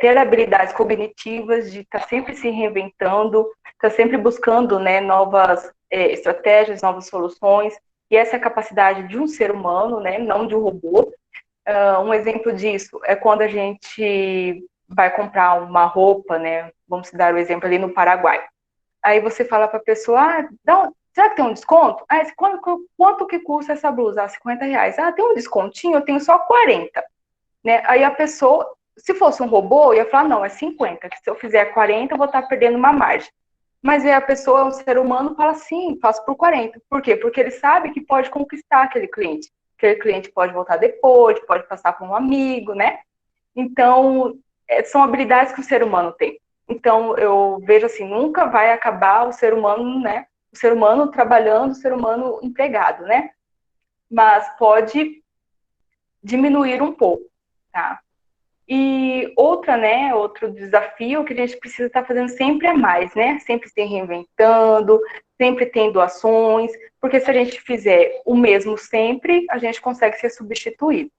Ter habilidades cognitivas de estar sempre se reinventando, estar sempre buscando, né, novas estratégias, novas soluções, e essa é a capacidade de um ser humano, né, não de um robô. Um exemplo disso é quando a gente vai comprar uma roupa, né? Vamos dar o exemplo ali no Paraguai. Aí você fala para a pessoa, será que tem um desconto? Quanto que custa essa blusa? R$ 50. Tem um descontinho? Eu tenho só 40. Né? Aí a pessoa, se fosse um robô, ia falar, não, é 50, que se eu fizer 40, eu vou estar perdendo uma margem. Mas aí a pessoa, um ser humano, fala, sim, faço por 40. Por quê? Porque ele sabe que pode conquistar aquele cliente. Aquele cliente pode voltar depois, pode passar por um amigo, né? Então, são habilidades que o ser humano tem. Então, eu vejo assim, nunca vai acabar o ser humano, né? O ser humano trabalhando, o ser humano empregado, né? Mas pode diminuir um pouco, tá? E outro desafio que a gente precisa estar fazendo sempre é mais, né? Sempre se reinventando, sempre tendo ações, porque se a gente fizer o mesmo sempre, a gente consegue ser substituído.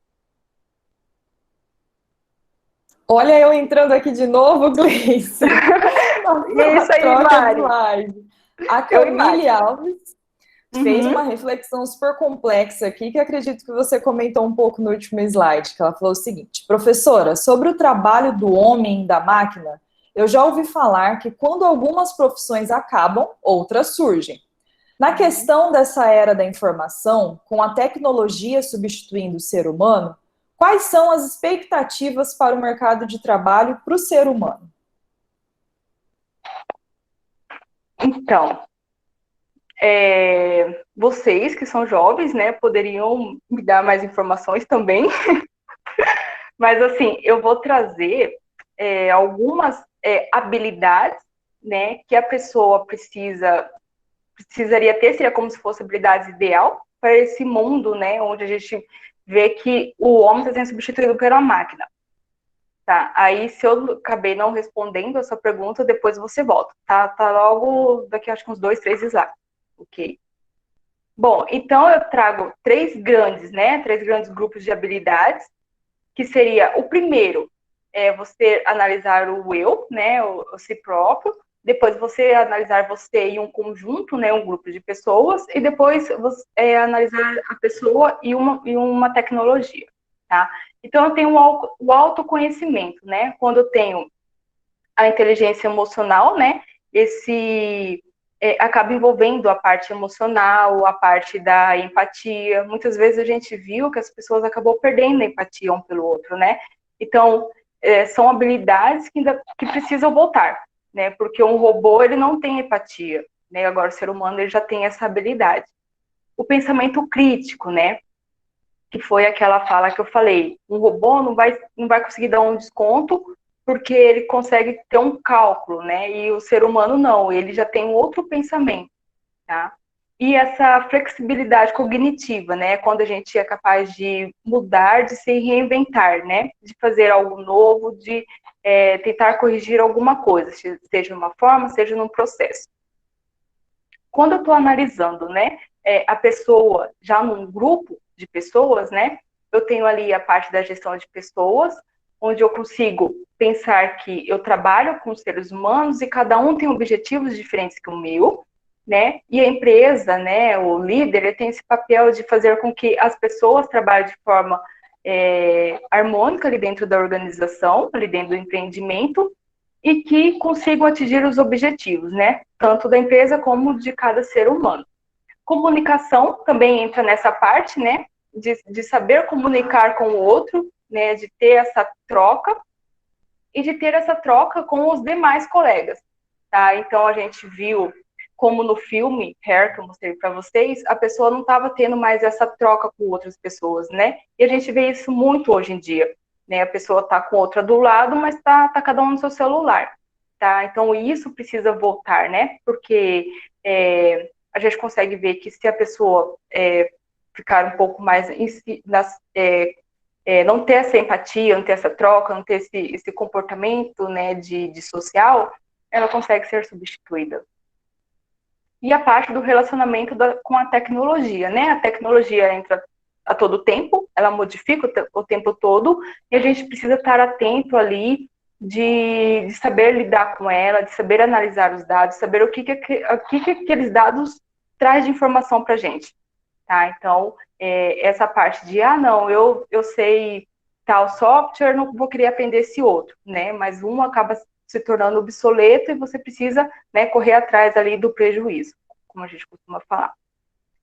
Olha eu entrando aqui de novo, Gleice, E é na isso aí, troca de Mari. live. A Eu Camille imagino. Alves fez uma reflexão super complexa aqui, que acredito que você comentou um pouco no último slide, que ela falou o seguinte: professora, sobre o trabalho do homem e da máquina, eu já ouvi falar que quando algumas profissões acabam, outras surgem. Na questão dessa era da informação, com a tecnologia substituindo o ser humano, quais são as expectativas para o mercado de trabalho para o ser humano? Então, vocês que são jovens, né, poderiam me dar mais informações também. Mas, assim, eu vou trazer algumas habilidades, né, que a pessoa precisaria ter, seria como se fosse habilidades ideal para esse mundo, né, onde a gente vê que o homem está sendo substituído pela máquina. Tá, aí se eu acabei não respondendo a sua pergunta, depois você volta, tá? Tá logo daqui, acho que uns 2, 3 slides. Ok. Bom, então eu trago três grandes grupos de habilidades, que seria o primeiro, você analisar o eu, né, o si próprio, depois você analisar você em um conjunto, né, um grupo de pessoas, e depois você analisar a pessoa e uma tecnologia, tá? Então eu tenho o autoconhecimento, né, quando eu tenho a inteligência emocional, né, acaba envolvendo a parte emocional, a parte da empatia. Muitas vezes a gente viu que as pessoas acabam perdendo a empatia um pelo outro, né? Então, são habilidades que precisam voltar, né? Porque um robô, ele não tem empatia, né? Agora, o ser humano, ele já tem essa habilidade. O pensamento crítico, né? Que foi aquela fala que eu falei. Um robô não vai conseguir dar um desconto porque ele consegue ter um cálculo, né? E o ser humano não, ele já tem um outro pensamento, tá? E essa flexibilidade cognitiva, né? Quando a gente é capaz de mudar, de se reinventar, né? De fazer algo novo, de tentar corrigir alguma coisa, seja numa forma, seja num processo. Quando eu estou analisando, né, a pessoa já num grupo de pessoas, né, eu tenho ali a parte da gestão de pessoas, onde eu consigo pensar que eu trabalho com seres humanos e cada um tem objetivos diferentes que o meu, né, e a empresa, né, o líder, ele tem esse papel de fazer com que as pessoas trabalhem de forma harmônica ali dentro da organização, ali dentro do empreendimento, e que consigam atingir os objetivos, né? Tanto da empresa como de cada ser humano. Comunicação também entra nessa parte, né? De saber comunicar com o outro, né? De ter essa troca e de ter essa troca com os demais colegas, tá? Então a gente viu como no filme Hair, que eu mostrei para vocês, a pessoa não estava tendo mais essa troca com outras pessoas, né? E a gente vê isso muito hoje em dia, né? A pessoa está com outra do lado, mas tá cada um no seu celular, tá? Então isso precisa voltar, né? Porque a gente consegue ver que se a pessoa ficar um pouco mais não ter essa empatia, não ter essa troca, não ter esse comportamento, né, de social, ela consegue ser substituída. E a parte do relacionamento com a tecnologia, né? A tecnologia entra a todo tempo, ela modifica o tempo todo, e a gente precisa estar atento ali de saber lidar com ela, de saber analisar os dados, saber o que aqueles dados traz de informação para a gente. Tá? Então, essa parte de, não, eu sei tal software, não vou querer aprender esse outro, né? Mas um acaba se tornando obsoleto e você precisa, né, correr atrás ali do prejuízo, como a gente costuma falar.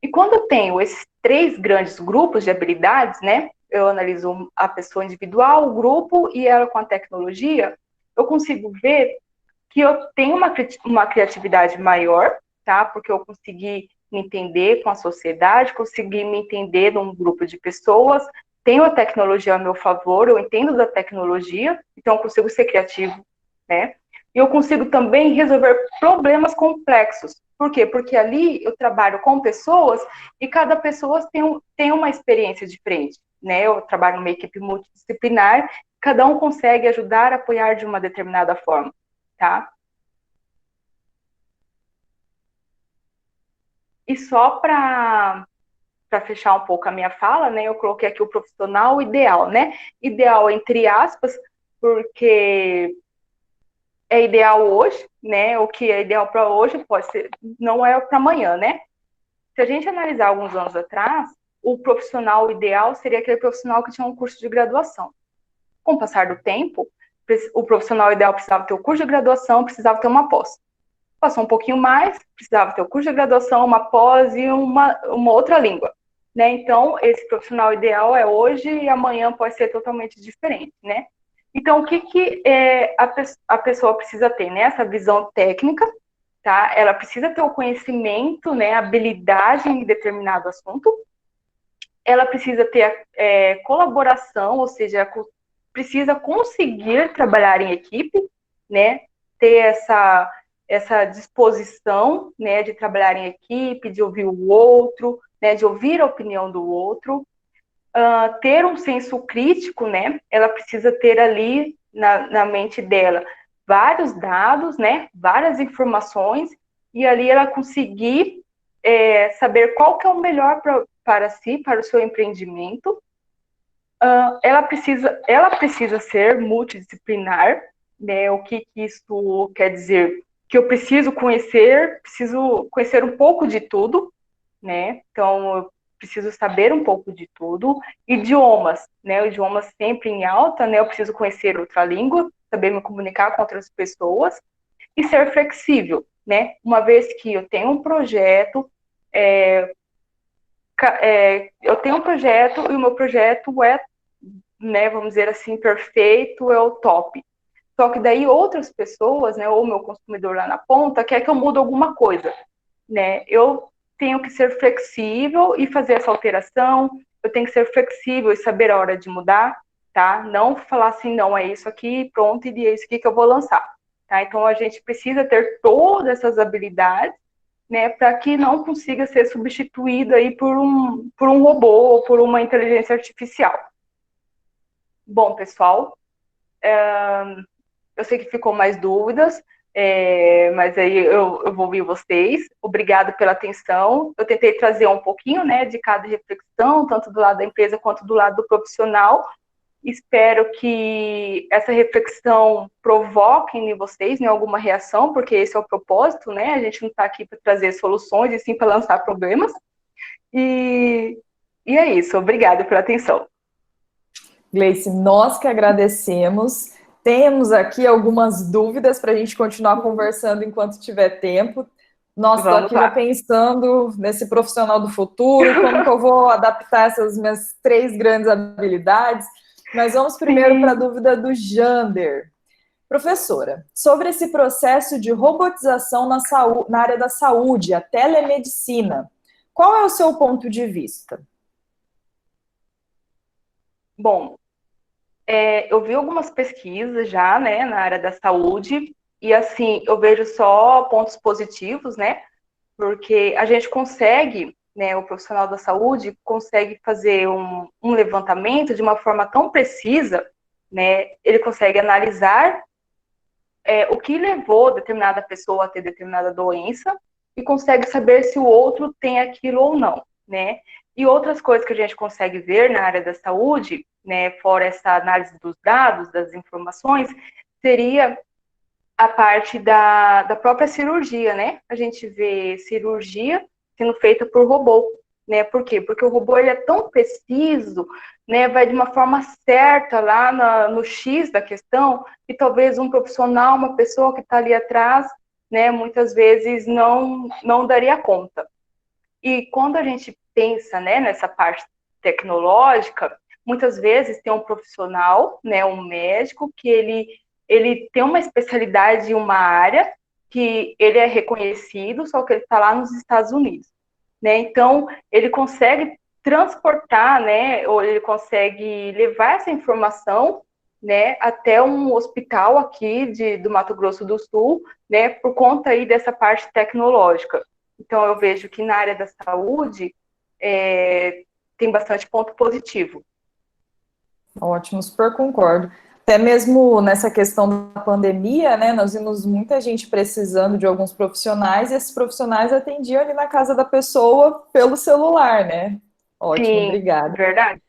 E quando eu tenho esses 3 grandes grupos de habilidades, né, eu analiso a pessoa individual, o grupo e ela com a tecnologia, eu consigo ver que eu tenho uma criatividade maior, tá? Porque eu consegui me entender com a sociedade, consegui me entender num grupo de pessoas, tenho a tecnologia a meu favor, eu entendo da tecnologia, então eu consigo ser criativo, né? E eu consigo também resolver problemas complexos. Por quê? Porque ali eu trabalho com pessoas e cada pessoa tem uma experiência diferente, né? Eu trabalho numa equipe multidisciplinar, cada um consegue ajudar, apoiar de uma determinada forma, tá? E só para fechar um pouco a minha fala, né, eu coloquei aqui o profissional ideal, né? Ideal entre aspas, porque é ideal hoje, né? O que é ideal para hoje pode ser, não é para amanhã, né? Se a gente analisar alguns anos atrás, o profissional ideal seria aquele profissional que tinha um curso de graduação. Com o passar do tempo, o profissional ideal precisava ter o curso de graduação, precisava ter uma pós. Passou um pouquinho mais, precisava ter o curso de graduação, uma pós e uma outra língua. Né? Então, esse profissional ideal é hoje e amanhã pode ser totalmente diferente, né? Então, o que a pessoa precisa ter, né? Essa visão técnica, tá? Ela precisa ter o conhecimento, né? Habilidade em determinado assunto. Ela precisa ter colaboração, ou seja, precisa conseguir trabalhar em equipe, né? Ter essa disposição, né, de trabalhar em equipe, de ouvir o outro, né, de ouvir a opinião do outro, ter um senso crítico, né, ela precisa ter ali na mente dela vários dados, né, várias informações, e ali ela conseguir saber qual que é o melhor para si, para o seu empreendimento. Ela precisa ser multidisciplinar, né, o que isso quer dizer? Que eu preciso conhecer um pouco de tudo, né? Então, eu preciso saber um pouco de tudo. Idiomas, né? O idioma sempre em alta, né? Eu preciso conhecer outra língua, saber me comunicar com outras pessoas e ser flexível, né? Uma vez que eu tenho um projeto, e o meu projeto né, vamos dizer assim, perfeito, é o top. Só que daí outras pessoas, né, ou o meu consumidor lá na ponta, quer que eu mude alguma coisa, né? Eu tenho que ser flexível e fazer essa alteração, eu tenho que ser flexível e saber a hora de mudar, tá? Não falar assim, não, é isso aqui, pronto, e é isso aqui que eu vou lançar, tá? Então, a gente precisa ter todas essas habilidades, né, para que não consiga ser substituído aí por um robô ou por uma inteligência artificial. Bom, pessoal, eu sei que ficou mais dúvidas, mas aí eu vou ouvir vocês. Obrigado pela atenção. Eu tentei trazer um pouquinho, né, de cada reflexão, tanto do lado da empresa quanto do lado do profissional. Espero que essa reflexão provoque em vocês, né, alguma reação, porque esse é o propósito, né? A gente não está aqui para trazer soluções, e sim para lançar problemas. E é isso. Obrigada pela atenção. Gleice, nós que agradecemos. Temos aqui algumas dúvidas para a gente continuar conversando enquanto tiver tempo. Nossa, estou aqui pensando nesse profissional do futuro, como que eu vou adaptar essas minhas 3 grandes habilidades. Mas vamos primeiro para a dúvida do Jander. Professora, sobre esse processo de robotização na área da saúde, a telemedicina, qual é o seu ponto de vista? Bom, eu vi algumas pesquisas já, né, na área da saúde, e assim, eu vejo só pontos positivos, né, porque a gente consegue, né, o profissional da saúde consegue fazer um levantamento de uma forma tão precisa, né, ele consegue analisar o que levou determinada pessoa a ter determinada doença e consegue saber se o outro tem aquilo ou não, né? E outras coisas que a gente consegue ver na área da saúde, né, fora essa análise dos dados, das informações, seria a parte da própria cirurgia, né? A gente vê cirurgia sendo feita por robô, né? Por quê? Porque o robô ele é tão preciso, né? Vai de uma forma certa lá no X da questão, e talvez um profissional, uma pessoa que está ali atrás, né? Muitas vezes não daria conta. E quando a gente pensa, né, nessa parte tecnológica, muitas vezes tem um profissional, né, um médico, que ele tem uma especialidade em uma área que ele é reconhecido, só que ele está lá nos Estados Unidos, né? Então, ele consegue transportar, né, ou ele consegue levar essa informação, né, até um hospital aqui do Mato Grosso do Sul, né, por conta aí dessa parte tecnológica. Então, eu vejo que na área da saúde tem bastante ponto positivo. Ótimo, super concordo. Até mesmo nessa questão da pandemia, né, nós vimos muita gente precisando de alguns profissionais, e esses profissionais atendiam ali na casa da pessoa pelo celular, né? Ótimo, Sim, obrigada. verdade.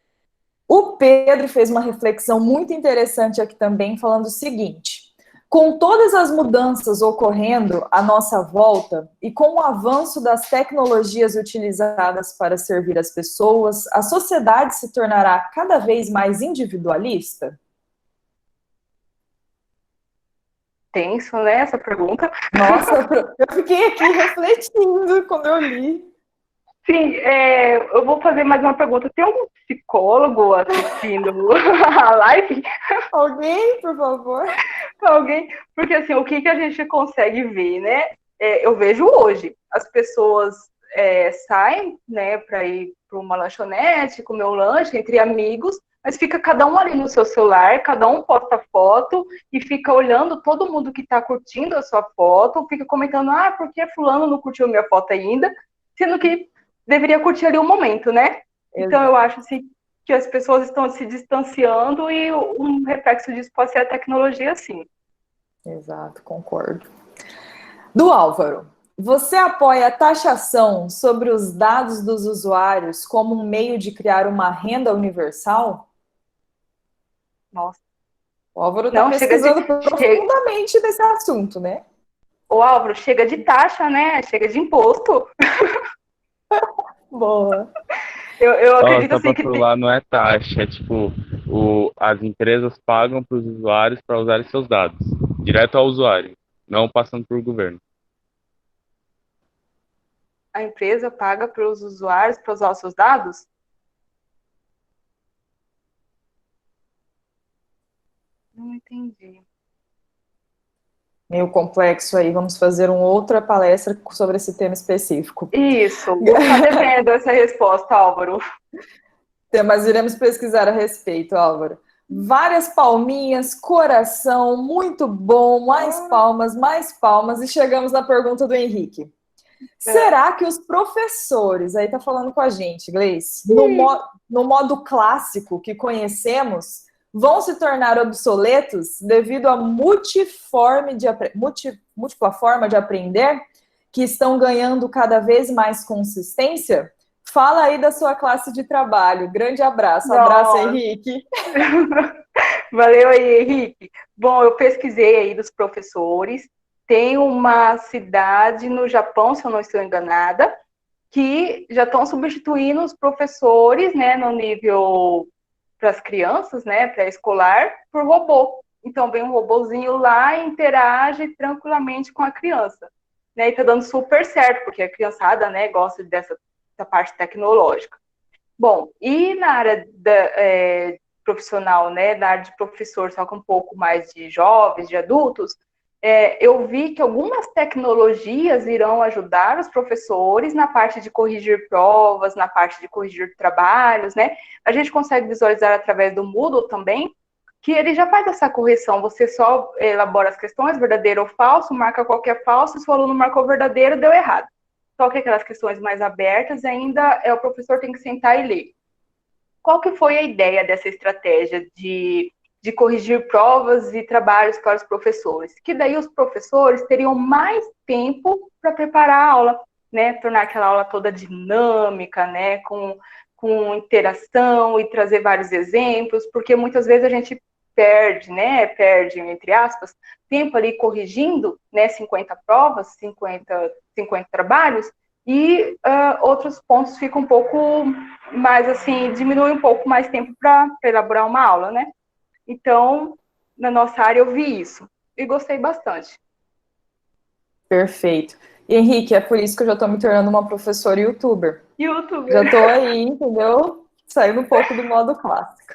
O Pedro fez uma reflexão muito interessante aqui também, falando o seguinte: com todas as mudanças ocorrendo à nossa volta e com o avanço das tecnologias utilizadas para servir as pessoas, a sociedade se tornará cada vez mais individualista? Tenso, né, essa pergunta. Nossa, eu fiquei aqui refletindo quando eu li. Sim, eu vou fazer mais uma pergunta. Tem algum psicólogo assistindo a live? Alguém, por favor? Alguém? Porque assim, o que a gente consegue ver, né? Eu vejo hoje, as pessoas saem, né, para ir para uma lanchonete, comer um lanche entre amigos, mas fica cada um ali no seu celular, cada um posta foto e fica olhando todo mundo que está curtindo a sua foto, fica comentando, por que fulano não curtiu minha foto ainda? Sendo que deveria curtir ali o momento, né? Então eu Exato. acho assim, que as pessoas estão se distanciando e um reflexo disso pode ser a tecnologia, sim. Exato, concordo. Do Álvaro, você apoia a taxação sobre os dados dos usuários como um meio de criar uma renda universal? Nossa. O Álvaro está Não, pesquisando profundamente nesse assunto, né? O Álvaro, chega de taxa, né? Chega de imposto. Boa. Eu acredito Só assim para que falar, não é taxa, é tipo, as empresas pagam para os usuários para usarem seus dados, direto ao usuário, não passando por governo. a empresa paga para os usuários para usar os seus dados? Não entendi. Meio complexo aí, vamos fazer uma outra palestra sobre esse tema específico. Isso, vou ficar devendo essa resposta, Álvaro. Mas iremos pesquisar a respeito, Álvaro. Várias palminhas, coração, muito bom, mais palmas, e chegamos na pergunta do Henrique. Será que os professores, aí tá falando com a gente, Gleice, no modo clássico que conhecemos, vão se tornar obsoletos devido à múltipla forma de aprender, que estão ganhando cada vez mais consistência? Fala aí da sua classe de trabalho. Grande abraço. Abraço, Henrique. Valeu aí, Henrique. Bom, eu pesquisei aí dos professores. Tem uma cidade no Japão, se eu não estou enganada, que já estão substituindo os professores, né, no nível para as crianças, né, pré-escolar, por robô. Então, vem um robozinho lá e interage tranquilamente com a criança. Né, e tá dando super certo, porque a criançada, né, gosta dessa parte tecnológica. Bom, e na área profissional, né, da área de professor, só que um pouco mais de jovens, de adultos, eu vi que algumas tecnologias irão ajudar os professores na parte de corrigir provas, na parte de corrigir trabalhos, né? A gente consegue visualizar através do Moodle também, que ele já faz essa correção. Você só elabora as questões, verdadeiro ou falso, marca qualquer falso, se o aluno marcou verdadeiro, deu errado. Só que aquelas questões mais abertas ainda o professor tem que sentar e ler. Qual que foi a ideia dessa estratégia de corrigir provas e trabalhos para os professores? Que daí os professores teriam mais tempo para preparar a aula, né? Tornar aquela aula toda dinâmica, né? Com interação e trazer vários exemplos, porque muitas vezes a gente perde, né? Perde, entre aspas, tempo ali corrigindo, né? 50 provas, 50 trabalhos, e outros pontos ficam um pouco mais, assim, diminui um pouco mais tempo para elaborar uma aula, né? Então, na nossa área eu vi isso e gostei bastante. Perfeito. E, Henrique, é por isso que eu já estou me tornando uma professora youtuber. Youtuber. Já estou aí, entendeu? Saindo um pouco do modo clássico.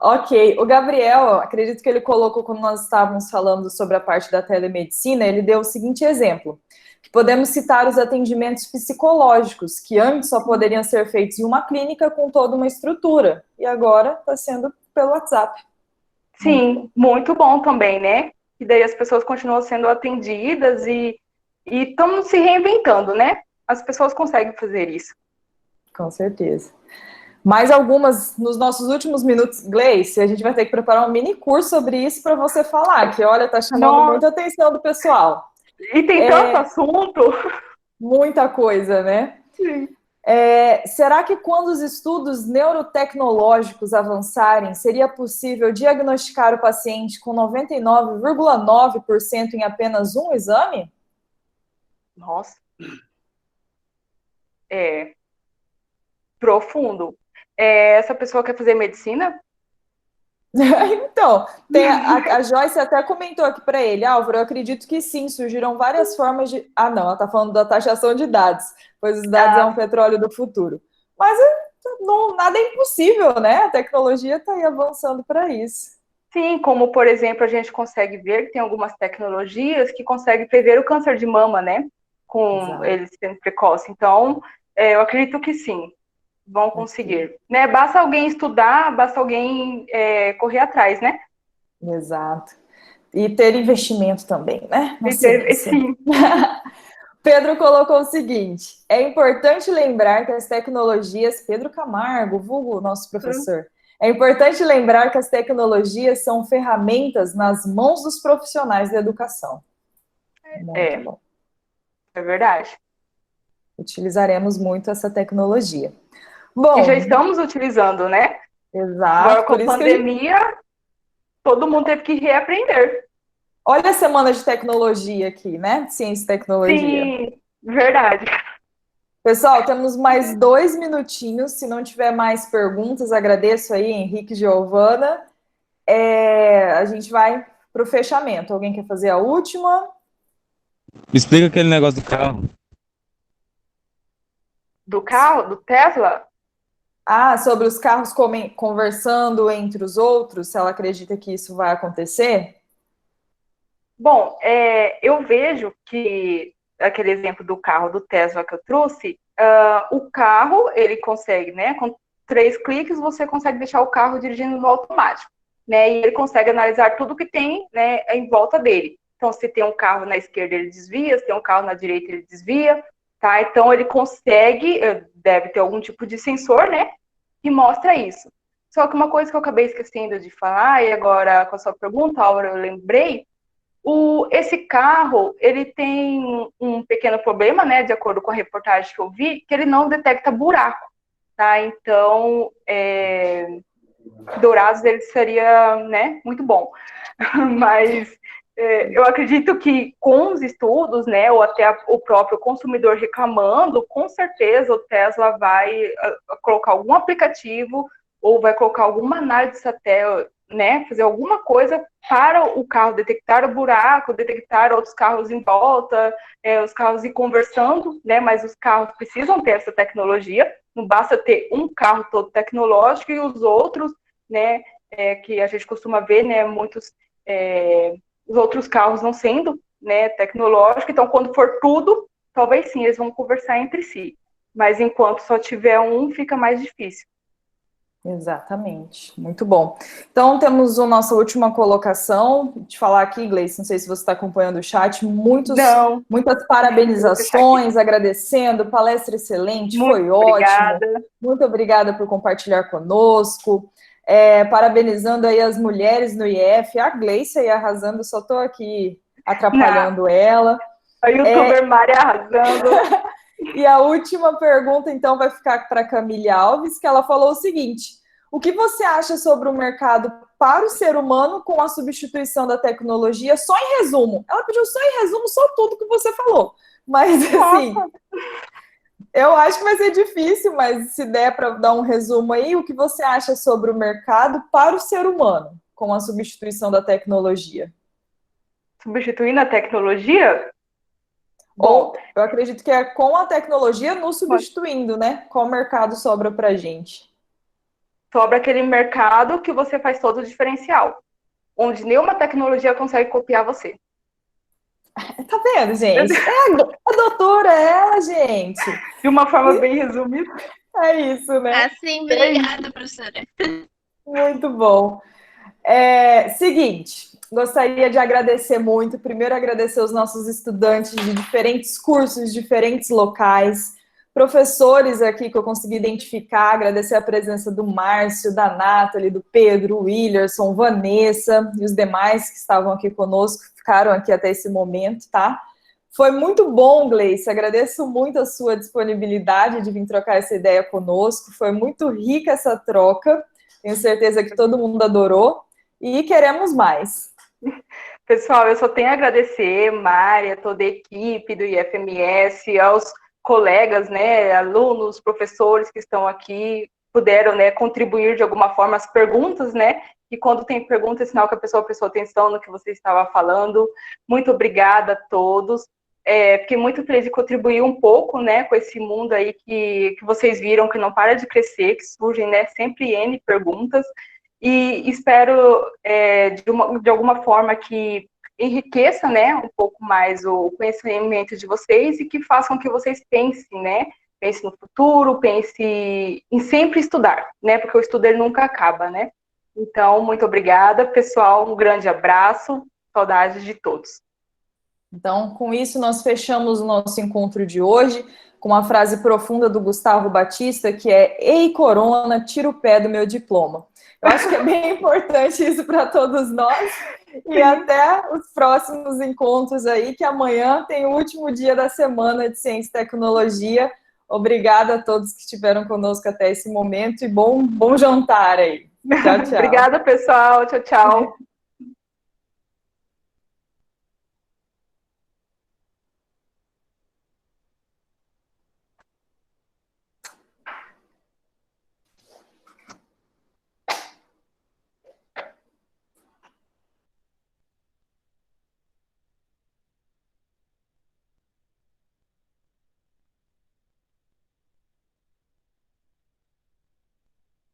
Ok, o Gabriel, acredito que ele colocou, quando nós estávamos falando sobre a parte da telemedicina, ele deu o seguinte exemplo, que podemos citar os atendimentos psicológicos, que antes só poderiam ser feitos em uma clínica com toda uma estrutura, e agora está sendo pelo WhatsApp. Sim, muito bom também, né? E daí as pessoas continuam sendo atendidas e estão se reinventando, né? As pessoas conseguem fazer isso. Com certeza. Mais algumas, nos nossos últimos minutos, Gleice, a gente vai ter que preparar um mini curso sobre isso para você falar, que, olha, está chamando muita atenção do pessoal. E tem tanto assunto. Muita coisa, né? Sim. Será que quando os estudos neurotecnológicos avançarem, seria possível diagnosticar o paciente com 99,9% em apenas um exame? Nossa. Profundo. Essa pessoa quer fazer medicina? Então, a Joyce até comentou aqui para ele, Álvaro, eu acredito que sim, surgiram várias formas de... Ah, não, ela está falando da taxação de dados, pois os dados é um petróleo do futuro. Mas nada é impossível, né? A tecnologia está aí avançando para isso. Sim, como, por exemplo, a gente consegue ver que tem algumas tecnologias que conseguem prever o câncer de mama, né? Com eles sendo precoce. Então, eu acredito que sim, vão conseguir. Né? Basta alguém estudar, basta alguém correr atrás, né? Exato. E ter investimento também, né? Sim. Pedro colocou o seguinte, é importante lembrar que as tecnologias... Pedro Camargo, vulgo nosso professor. É importante lembrar que as tecnologias são ferramentas nas mãos dos profissionais da educação. Muito bom. É verdade. Utilizaremos muito essa tecnologia. Bom, e já estamos utilizando, né? Exato. Agora, com a pandemia, todo mundo teve que reaprender. Olha a semana de tecnologia aqui, né? Ciência e tecnologia. Sim, verdade. Pessoal, temos mais 2 minutinhos. Se não tiver mais perguntas, agradeço aí, Henrique e Giovana. A gente vai para o fechamento. Alguém quer fazer a última? Me explica aquele negócio do carro. Do carro? Do Tesla? Sobre os carros conversando entre os outros, se ela acredita que isso vai acontecer? Bom, eu vejo que, aquele exemplo do carro do Tesla que eu trouxe, o carro, ele consegue, né, com 3 cliques, você consegue deixar o carro dirigindo no automático, né, e ele consegue analisar tudo que tem, né, em volta dele. Então, se tem um carro na esquerda, ele desvia, se tem um carro na direita, ele desvia, tá? Então, ele consegue, deve ter algum tipo de sensor, né, que mostra isso. Só que uma coisa que eu acabei esquecendo de falar, e agora com a sua pergunta, Álvaro, eu lembrei, esse carro, ele tem um pequeno problema, né, de acordo com a reportagem que eu vi, que ele não detecta buraco, tá? Então, Dourados, ele seria, né, muito bom. Mas eu acredito que com os estudos, né, ou até o próprio consumidor reclamando, com certeza o Tesla vai colocar algum aplicativo ou vai colocar alguma análise de satélite, né, fazer alguma coisa para o carro detectar o buraco, detectar outros carros em volta, os carros ir conversando, né, mas os carros precisam ter essa tecnologia, não basta ter um carro todo tecnológico e os outros né, que a gente costuma ver, né, muitos os outros carros não sendo, né, tecnológicos. Então, quando for tudo, talvez sim, eles vão conversar entre si. Mas enquanto só tiver um, fica mais difícil. Exatamente, muito bom. Então, temos a nossa última colocação. De falar aqui, Gleice, não sei se você está acompanhando o chat, muitas parabenizações, agradecendo, palestra excelente, Muito foi obrigada. ótimo. Muito obrigada por compartilhar conosco. Parabenizando aí as mulheres no IF, a Gleice aí arrasando, só estou aqui atrapalhando ela. A youtuber Mari arrasando. E a última pergunta, então, vai ficar para Camille Alves, que ela falou o seguinte: o que você acha sobre o mercado para o ser humano com a substituição da tecnologia? Só em resumo. Ela pediu só em resumo, só tudo que você falou. Mas, assim, eu acho que vai ser difícil, mas se der para dar um resumo aí, o que você acha sobre o mercado para o ser humano com a substituição da tecnologia? Substituindo a tecnologia? Bom, eu acredito que é com a tecnologia nos substituindo, né? Qual mercado sobra para a gente? Sobra aquele mercado que você faz todo o diferencial, onde nenhuma tecnologia consegue copiar você. Tá vendo, gente? A doutora, ela, gente. De uma forma bem resumida. É isso, né? Assim, obrigada, professora. Muito bom. Seguinte, gostaria de agradecer muito. Primeiro, agradecer os nossos estudantes de diferentes cursos, diferentes locais, professores aqui que eu consegui identificar, agradecer a presença do Márcio, da Nathalie, do Pedro, Willerson, Vanessa e os demais que estavam aqui conosco, ficaram aqui até esse momento, tá? Foi muito bom, Gleice, agradeço muito a sua disponibilidade de vir trocar essa ideia conosco, foi muito rica essa troca, tenho certeza que todo mundo adorou. E queremos mais. Pessoal, eu só tenho a agradecer, Mari, a toda a equipe do IFMS, aos colegas, né, alunos, professores que estão aqui, puderam, né, contribuir de alguma forma as perguntas, né, e quando tem pergunta, é sinal que a pessoa prestou atenção no que você estava falando. Muito obrigada a todos. Fiquei muito feliz de contribuir um pouco, né, com esse mundo aí que vocês viram que não para de crescer, que surgem, né, sempre N perguntas. E espero, de alguma forma, que enriqueça, né, um pouco mais o conhecimento de vocês e que façam que vocês pensem, né? Pensem no futuro, pensem em sempre estudar, né? Porque o estudo ele nunca acaba, né? Então, muito obrigada, pessoal. Um grande abraço. Saudades de todos. Então, com isso, nós fechamos o nosso encontro de hoje com uma frase profunda do Gustavo Batista, que é: ei, Corona, tira o pé do meu diploma. Eu acho que é bem importante isso para todos nós. E até os próximos encontros aí, que amanhã tem o último dia da semana de Ciência e Tecnologia. Obrigada a todos que estiveram conosco até esse momento e bom jantar aí. Tchau, tchau. Obrigada, pessoal. Tchau, tchau.